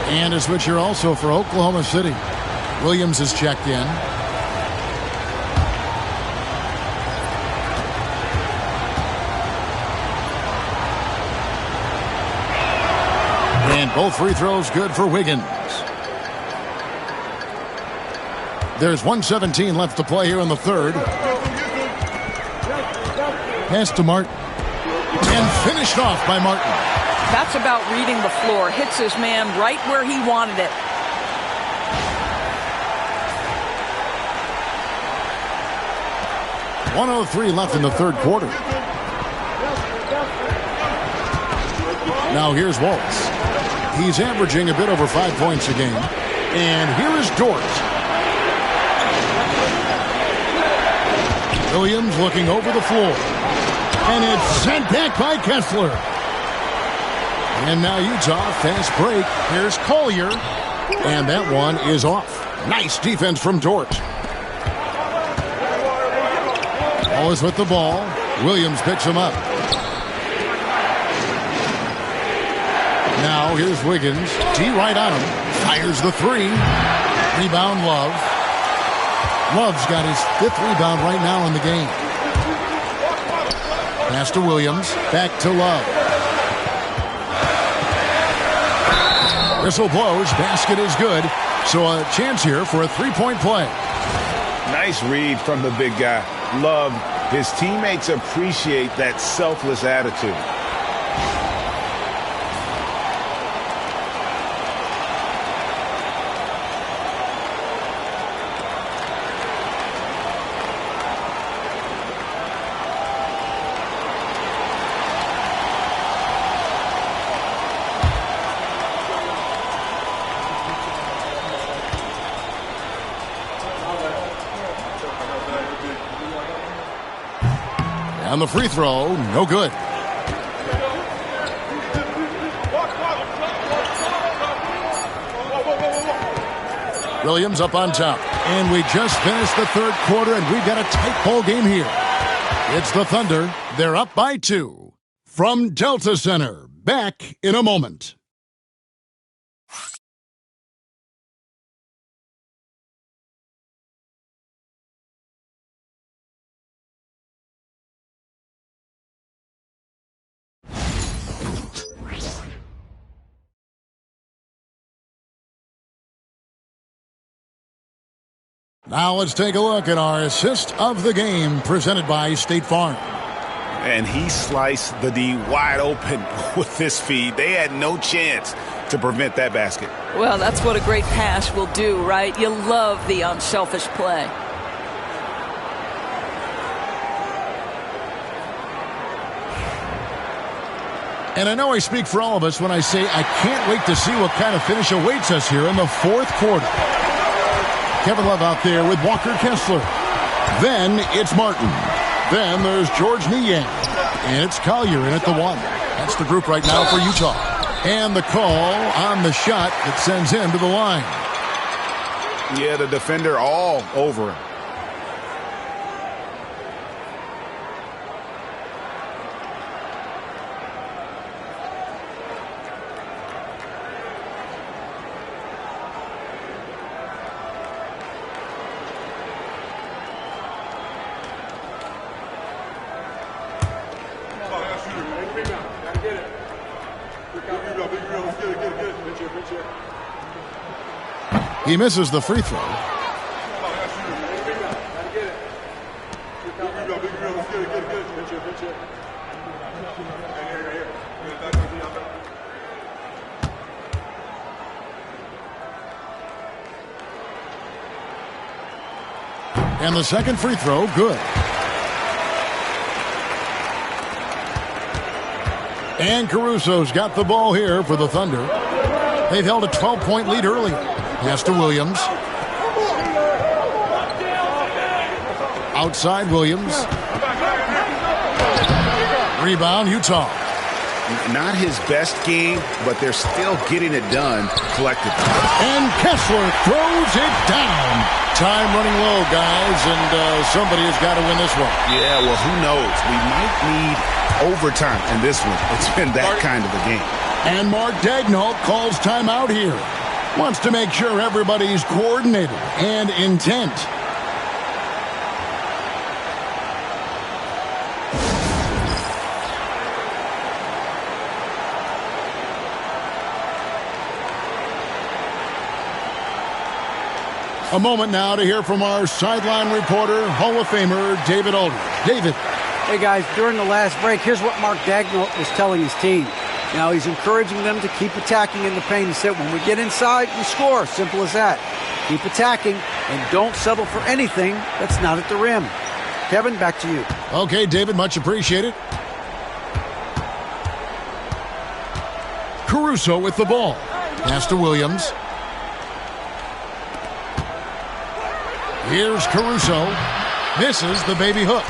And a switcher also for Oklahoma City. Williams is checked in. And both free throws good for Wiggins. There's 1:17 left to play here in the third. Pass to Martin. And finished off by Martin. That's about reading the floor. Hits his man right where he wanted it. .103 left in the third quarter. Now here's Wallace. He's averaging a bit over 5 points a game. And here is Dort. Williams looking over the floor. And it's sent back by Kessler. And now Utah, fast break. Here's Collier. And that one is off. Nice defense from Dort. Wallace with the ball. Williams picks him up. Now here's Wiggins. T right on him. Fires the three. Rebound Love. Love's got his 5th rebound right now in the game. Pass to Williams. Back to Love. Whistle blows. Basket is good. So a chance here for a 3-point play. Nice read from the big guy. Love. His teammates appreciate that selfless attitude. And the free throw, no good. Williams up on top. And we just finished the 3rd quarter, and we've got a tight ball game here. It's the Thunder. They're up by 2. From Delta Center, back in a moment. Now let's take a look at our assist of the game presented by State Farm. And he sliced the D wide open with this feed. They had no chance to prevent that basket. Well, that's what a great pass will do, right? You love the unselfish play. And I know I speak for all of us when I say I can't wait to see what kind of finish awaits us here in the 4th quarter. Kevin Love out there with Walker Kessler. Then it's Martin. Then there's George Niang. And it's Collier in at the 1. That's the group right now for Utah. And the call on the shot that sends him to the line. Yeah, the defender all over him. He misses the free throw. And the second free throw, good. And Caruso's got the ball here for the Thunder. They've held a 12-point lead early. Pass to Williams. Outside Williams. Rebound, Utah. Not his best game, but they're still getting it done collectively. And Kessler throws it down. Time running low, guys, and somebody has got to win this one. Yeah, well, who knows? We might need overtime in this one. It's been that kind of a game. And Mark Daigneault calls timeout here. Wants to make sure everybody's coordinated and intent. A moment now to hear from our sideline reporter, Hall of Famer David Aldridge. David. Hey, guys, during the last break, here's what Mark Daigneault was telling his team. Now, he's encouraging them to keep attacking in the paint. He said, when we get inside, we score. Simple as that. Keep attacking and don't settle for anything that's not at the rim. Kevin, back to you. Okay, David, much appreciated. Caruso with the ball. Pass to Williams. Here's Caruso. Misses the baby hook.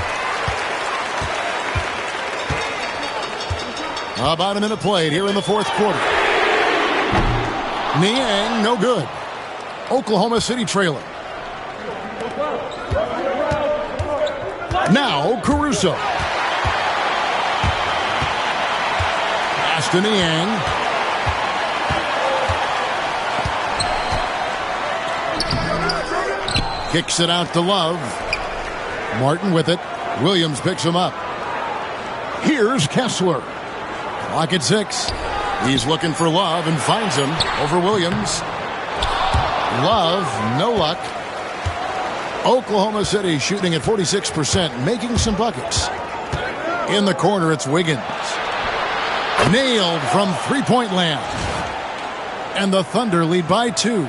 About a minute played here in the 4th quarter. Niang, no good. Oklahoma City trailing. Now Caruso. Pass to Niang. Kicks it out to Love. Martin with it. Williams picks him up. Here's Kessler. Clock at 6. He's looking for Love and finds him over Williams. Love, no luck. Oklahoma City shooting at 46%, making some buckets. In the corner, it's Wiggins. Nailed from three-point land. And the Thunder lead by 2.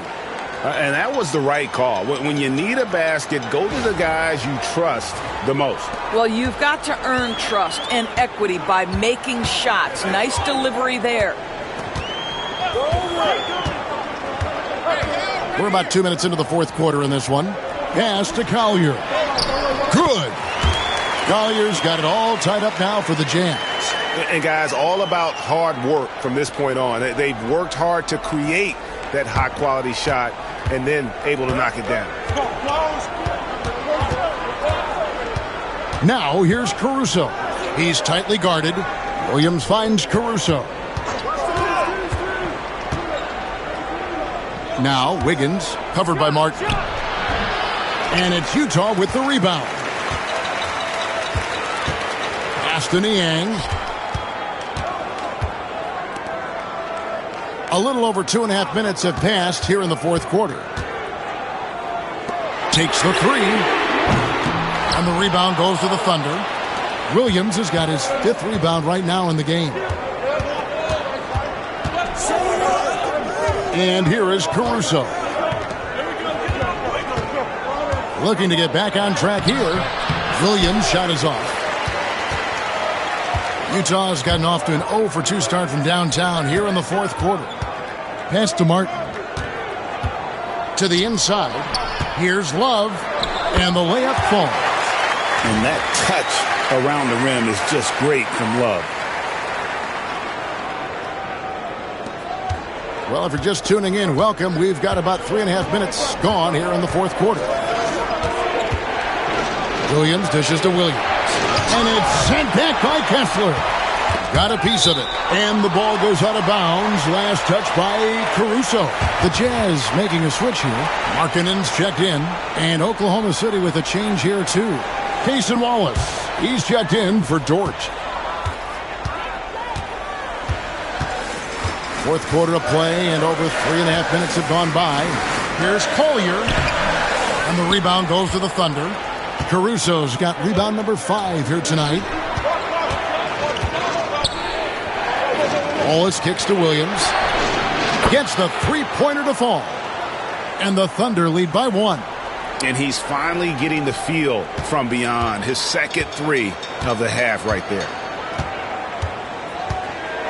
And that was the right call. When you need a basket, go to the guys you trust the most. Well, you've got to earn trust and equity by making shots. Nice delivery there. We're about 2 minutes into the fourth quarter in this one. Pass to Collier. Good. Collier's got it all tied up now for the Jazz. And guys, all about hard work from this point on. They've worked hard to create that high-quality shot and then able to knock it down. Now here's Caruso. He's tightly guarded. Williams finds Caruso. Now Wiggins, covered by Martin. And it's Utah with the rebound. Pass to Niang. A little over 2.5 minutes have passed here in the fourth quarter. Takes the three. And the rebound goes to the Thunder. Williams has got his 5th rebound right now in the game. And here is Caruso. Looking to get back on track here. Williams' shot is off. Utah's gotten off to an 0 for 2 start from downtown here in the fourth quarter. Pass to Martin. To the inside. Here's Love. And the layup falls. And that touch around the rim is just great from Love. Well, if you're just tuning in, welcome. We've got about 3.5 minutes gone here in the fourth quarter. Williams dishes to Williams. And it's sent back by Kessler. Got a piece of it. And the ball goes out of bounds. Last touch by Caruso. The Jazz making a switch here. Markkanen's checked in. And Oklahoma City with a change here, too. Cason Wallace. He's checked in for Dort. Fourth quarter of play, and over 3.5 minutes have gone by. Here's Collier. And the rebound goes to the Thunder. Caruso's got rebound number 5 here tonight. Wallace kicks to Williams. Gets the three-pointer to fall. And the Thunder lead by 1. And he's finally getting the feel from beyond. His second 3 of the half right there.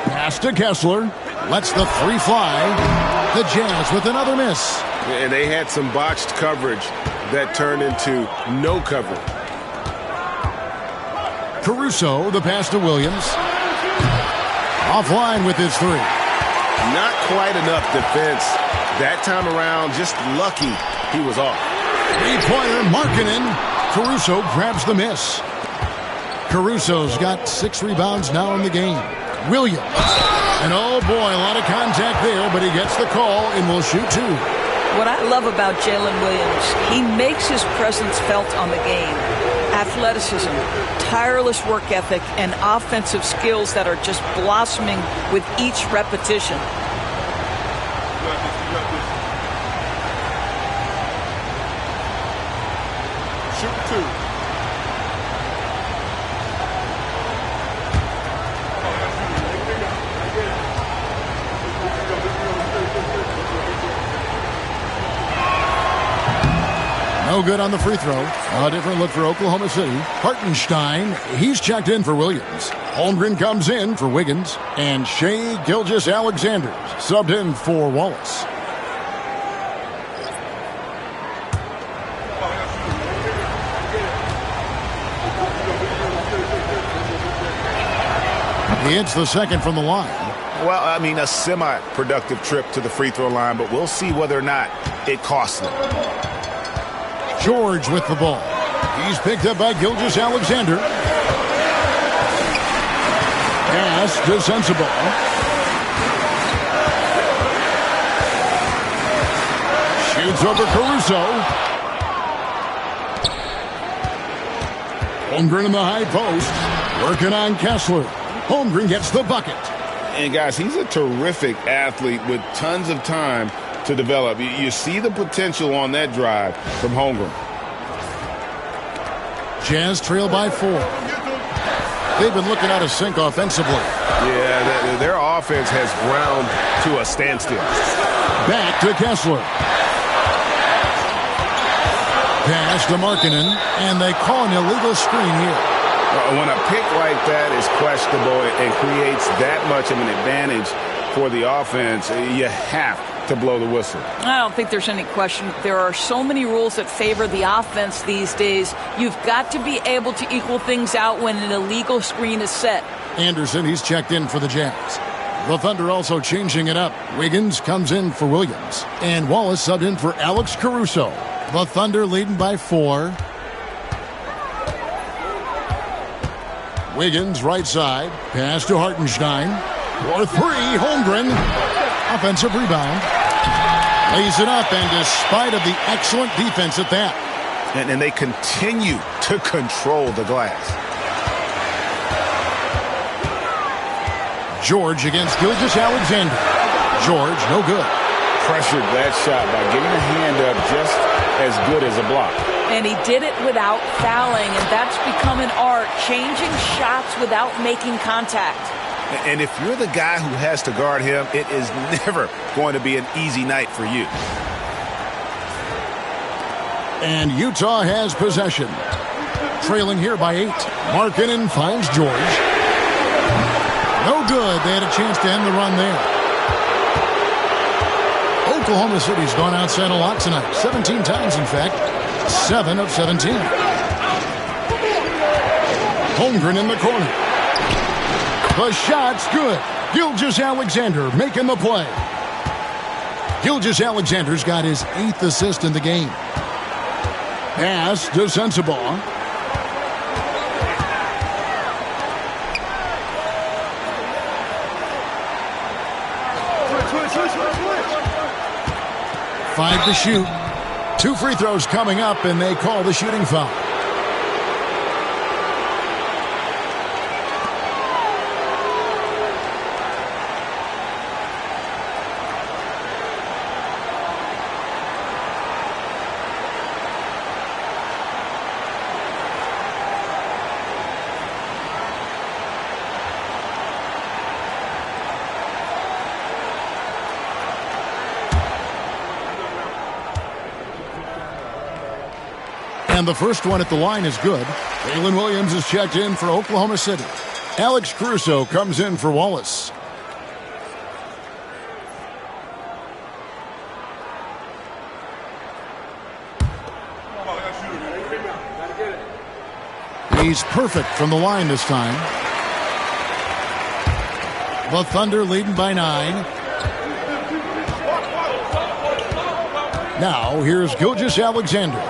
Pass to Kessler. Lets the 3 fly. The Jazz with another miss. And they had some botched coverage that turned into no coverage. Caruso, the pass to Williams. Offline with his 3. Not quite enough defense. That time around, just lucky he was off. Three-pointer, Markkanen. Caruso grabs the miss. Caruso's got 6 rebounds now in the game. Williams. And oh boy, a lot of contact there, but he gets the call and will shoot 2. What I love about Jalen Williams, he makes his presence felt on the game. Athleticism, tireless work ethic, and offensive skills that are just blossoming with each repetition. Shoot 2. No good on the free throw. A different look for Oklahoma City. Hartenstein, he's checked in for Williams. Holmgren comes in for Wiggins. And Shai Gilgeous-Alexander subbed in for Wallace. He hits the second from the line. Well, I mean, a semi-productive trip to the free throw line, but we'll see whether or not it costs them. George with the ball. He's picked up by Gilgeous Alexander. Pass to Sensible. Shoots over Caruso. Holmgren in the high post. Working on Kessler. Holmgren gets the bucket. And, guys, he's a terrific athlete with tons of time to develop. You see the potential on that drive from Holmgren. Jazz trail by 4. They've been looking out of sync offensively. Yeah, their offense has ground to a standstill. Back to Kessler. Pass to Markkanen, and they call an illegal screen here. When a pick like that is questionable and creates that much of an advantage for the offense, you have to blow the whistle. I don't think there's any question. There are so many rules that favor the offense these days. You've got to be able to equal things out when an illegal screen is set. Anderson, he's checked in for the Jazz. The Thunder also changing it up. Wiggins comes in for Williams. And Wallace subbed in for Alex Caruso. The Thunder leading by 4. Wiggins, right side. Pass to Hartenstein. For 3, Holmgren. Offensive rebound. Lays it up, and despite of the excellent defense at that. And they continue to control the glass. George against Gilgeous Alexander. George, no good. Pressured that shot by getting a hand up just as good as a block. And he did it without fouling, and that's become an art, changing shots without making contact. And if you're the guy who has to guard him, it is never going to be an easy night for you. And Utah has possession. Trailing here by 8. Markkanen finds George. No good. They had a chance to end the run there. Oklahoma City's gone outside a lot tonight. 17 times, in fact. 7 of 17. Holmgren in the corner. The shot's good. Gilgeous Alexander making the play. Gilgeous Alexander's got his 8th assist in the game. Pass to Sensible. Five to shoot. 2 free throws coming up, and they call the shooting foul. And the first one at the line is good. Jalen Williams is checked in for Oklahoma City. Alex Caruso comes in for Wallace. He's perfect from the line this time. The Thunder leading by 9. Now here's Gilgeous Alexander.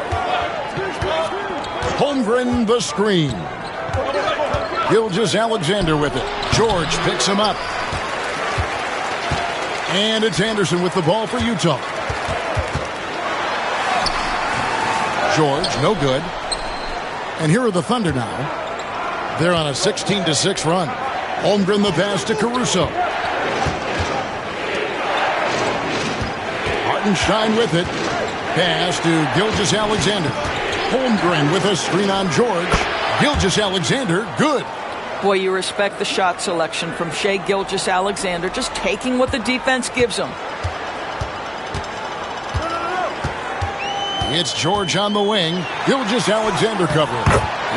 Holmgren the screen. Gilgeous Alexander with it. George picks him up. And it's Anderson with the ball for Utah. George, no good. And here are the Thunder now. They're on a 16-6 run. Holmgren the pass to Caruso. Hartenstein with it. Pass to Gilgeous Alexander. Holmgren with a screen on George. Gilgeous Alexander, good. Boy, you respect the shot selection from Shai Gilgeous Alexander, just taking what the defense gives him. It's George on the wing. Gilgeous Alexander covering.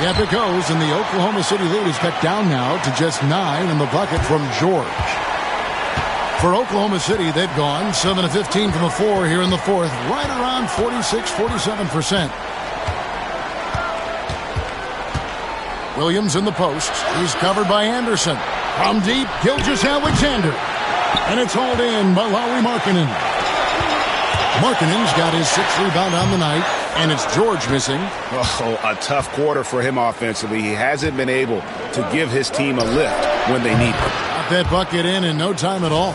Yep, it goes, and the Oklahoma City lead is cut down now to just 9 in the bucket from George. For Oklahoma City, they've gone 7 of 15 from the floor here in the fourth, right around 46-47%. Williams in the post. He's covered by Anderson. From deep, Gilgeous Alexander. And it's hauled in by Lauri Markkanen. Markkanen's got his 6th rebound on the night. And it's George missing. Oh, a tough quarter for him offensively. He hasn't been able to give his team a lift when they need it. Got that bucket in no time at all.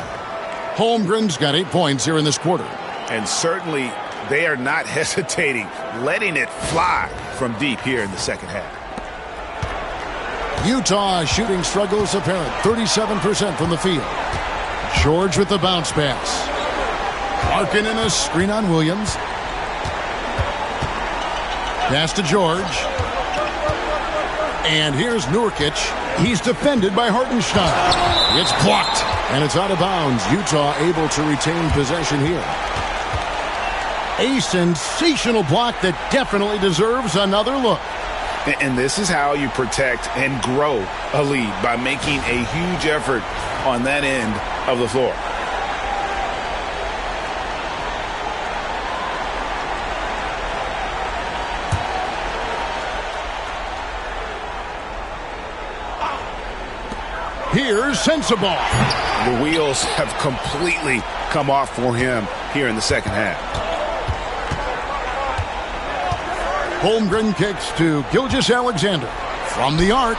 Holmgren's got 8 points here in this quarter. And certainly they are not hesitating, letting it fly from deep here in the second half. Utah shooting struggles apparent. 37% from the field. George with the bounce pass. Larkin in a screen on Williams. Pass to George. And here's Nurkic. He's defended by Hartenstein. It's blocked. And it's out of bounds. Utah able to retain possession here. A sensational block that definitely deserves another look. And this is how you protect and grow a lead, by making a huge effort on that end of the floor. Here's Sensabaugh. The wheels have completely come off for him here in the second half. Holmgren kicks to Gilgeous-Alexander. From the arc.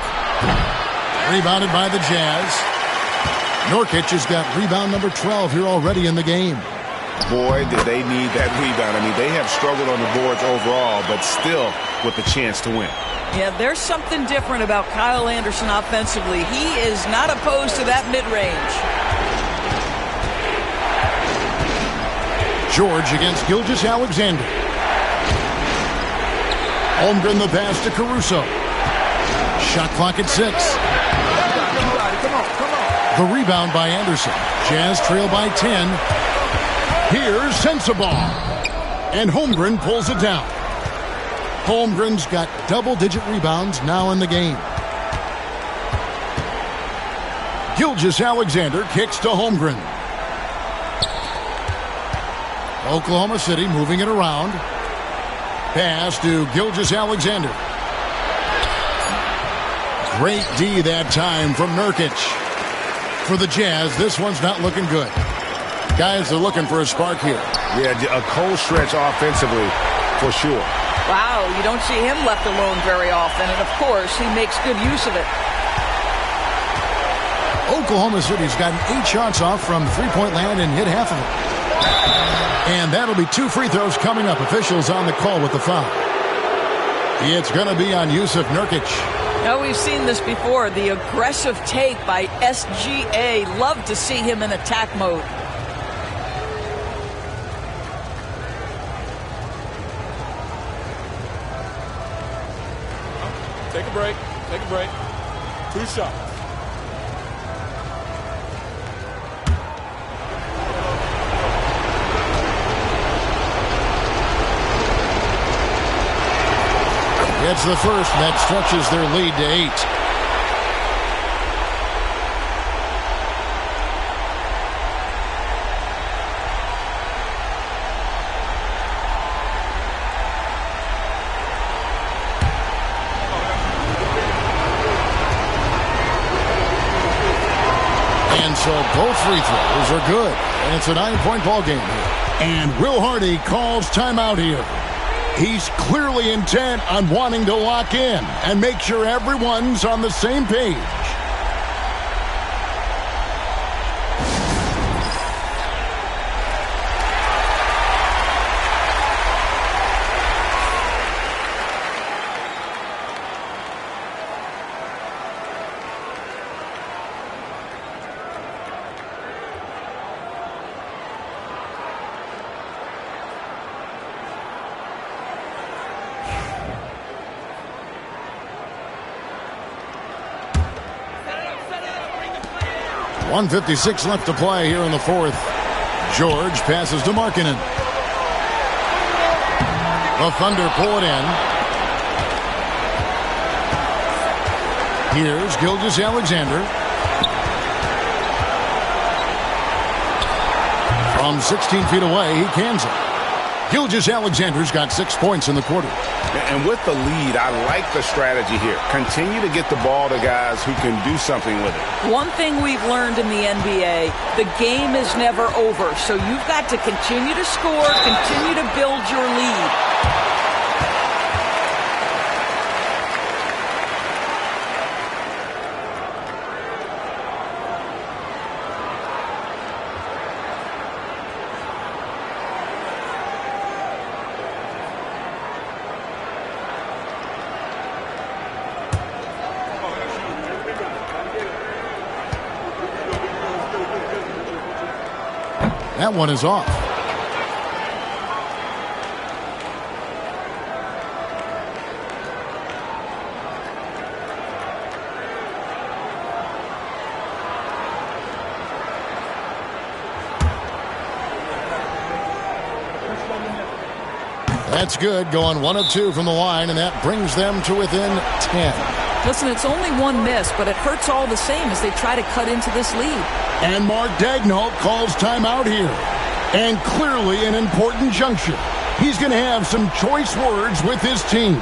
Rebounded by the Jazz. Nurkic has got rebound number 12 here already in the game. Boy, did they need that rebound. I mean, they have struggled on the boards overall, but still with the chance to win. Yeah, there's something different about Kyle Anderson offensively. He is not opposed to that mid-range. George against Gilgeous-Alexander. Holmgren the pass to Caruso. Shot clock at 6. The rebound by Anderson. Jazz trail by 10. Here's Sensabaugh. And Holmgren pulls it down. Holmgren's got double-digit rebounds now in the game. Gilgeous-Alexander kicks to Holmgren. Oklahoma City moving it around. Pass to Gilgeous-Alexander. Great D that time from Nurkic. For the Jazz, this one's not looking good. Guys are looking for a spark here. Yeah, a cold stretch offensively for sure. Wow, you don't see him left alone very often, and of course, he makes good use of it. Oklahoma City's gotten 8 shots off from three-point land and hit half of them. And that'll be 2 free throws coming up. Officials on the call with the foul. It's going to be on Yusuf Nurkic. Now, we've seen this before, the aggressive take by SGA. Love to see him in attack mode. Take a break. Take a break. 2 shots. It's the first that stretches their lead to 8. And so both free throws are good. And it's a 9-point ball game here. And Will Hardy calls timeout here. He's clearly intent on wanting to lock in and make sure everyone's on the same page. .156 left to play here in the fourth. George passes to Markkanen. The Thunder pull it in. Here's Gilgeous-Alexander. From 16 feet away, he cans it. Gilgeous-Alexander's got 6 points in the quarter. And with the lead, I like the strategy here. Continue to get the ball to guys who can do something with it. One thing we've learned in the NBA, the game is never over. So you've got to continue to score, continue to build your lead. That one is off. That's good, going 1 of 2 from the line, and that brings them to within 10. Listen, it's only one miss, but it hurts all the same as they try to cut into this lead. And Mark Daigneault calls timeout here. And clearly an important juncture. He's going to have some choice words with his team.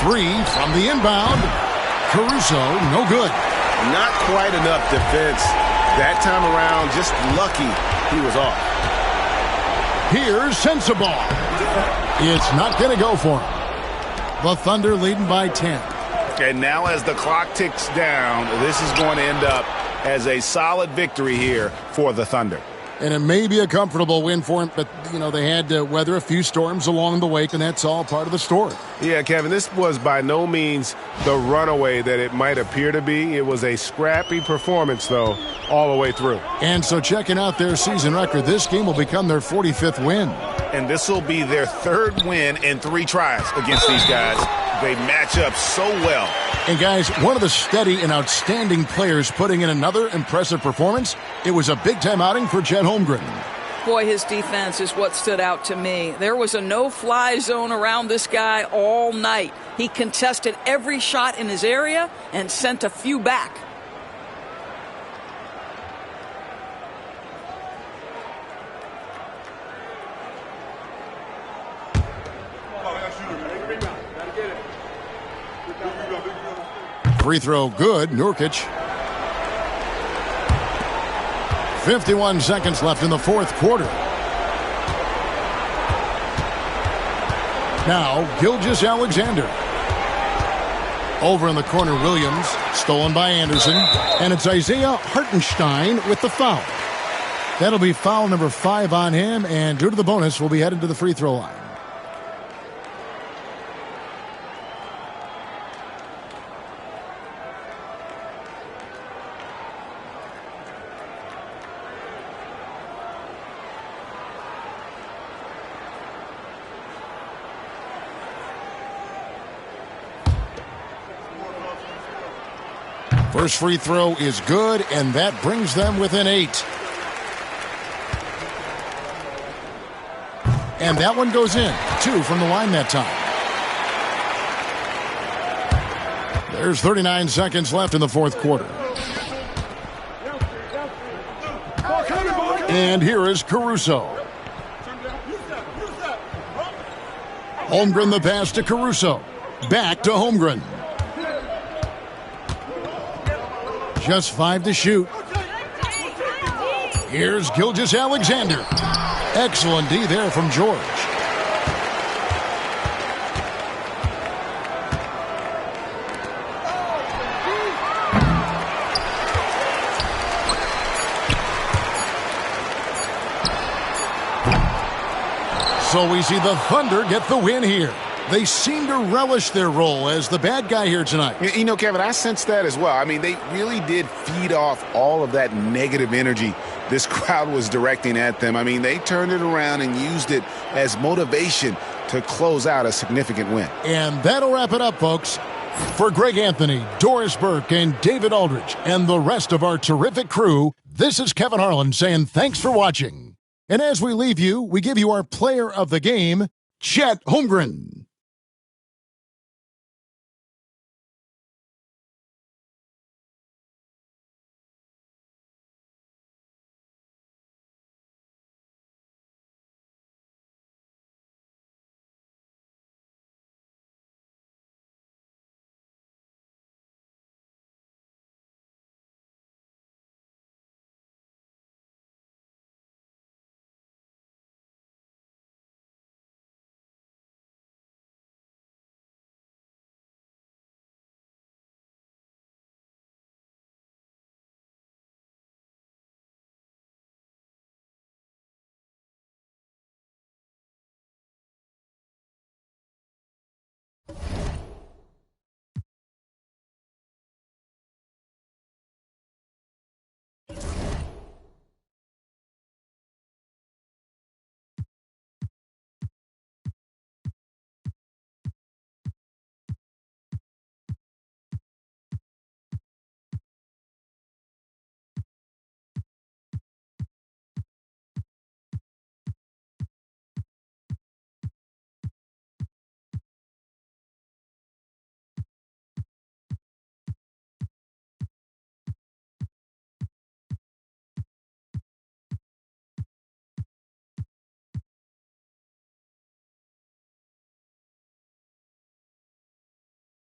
Three from the inbound. Caruso, no good. Not quite enough defense. That time around, just lucky he was off. Here's Sensabaugh. It's not going to go for him. The Thunder leading by 10. And now as the clock ticks down, this is going to end up as a solid victory here for the Thunder. And it may be a comfortable win for him, but, you know, they had to weather a few storms along the way, and that's all part of the story. Yeah, Kevin, this was by no means the runaway that it might appear to be. It was a scrappy performance, though, all the way through. And so checking out their season record, this game will become their 45th win. And this will be their 3rd win in 3 tries against these guys. They match up so well. And guys, one of the steady and outstanding players putting in another impressive performance, it was a big-time outing for Chet Holmgren. Boy, his defense is what stood out to me. There was a no-fly zone around this guy all night. He contested every shot in his area and sent a few back. Free throw good, Nurkic. 51 seconds left in the 4th quarter. Now, Gilgeous-Alexander. Over in the corner, Williams, stolen by Anderson. And it's Isaiah Hartenstein with the foul. That'll be foul number 5 on him, and due to the bonus, we'll be headed to the free throw line. First free throw is good, and that brings them within 8. And that one goes in. 2 from the line that time. There's 39 seconds left in the 4th quarter. And here is Caruso. Holmgren the pass to Caruso. Back to Holmgren. Just 5 to shoot. Here's Gilgeous-Alexander. Excellent D there from George. So we see the Thunder get the win here. They seem to relish their role as the bad guy here tonight. You know, Kevin, I sense that as well. I mean, they really did feed off all of that negative energy this crowd was directing at them. I mean, they turned it around and used it as motivation to close out a significant win. And that'll wrap it up, folks. For Greg Anthony, Doris Burke, and David Aldridge, and the rest of our terrific crew, this is Kevin Harlan saying thanks for watching. And as we leave you, we give you our player of the game, Chet Holmgren.